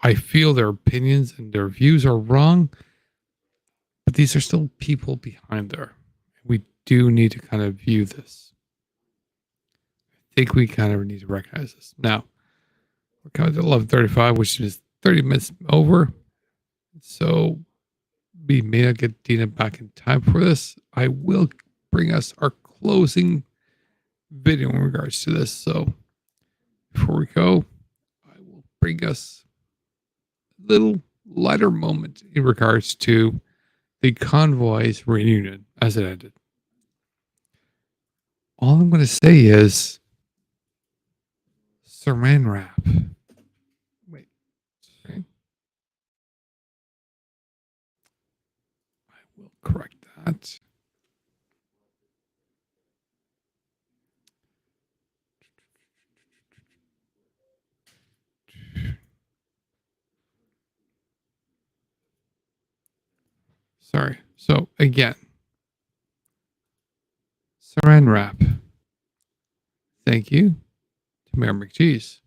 I feel their opinions and their views are wrong, but these are still people behind there. We do need to kind of view this. I think we kind of need to recognize this. Now, we're coming to 11:35, which is 30 minutes over. So we may not get Deana back in time for this. I will bring us our closing video in regards to this. So before we go, I will bring us a little lighter moment in regards to the Convoy's reunion as it ended. All I'm going to say is Saran wrap. Wait. Okay. I will correct that. Sorry. So again, Saran wrap. Thank you to Mayor McCheese.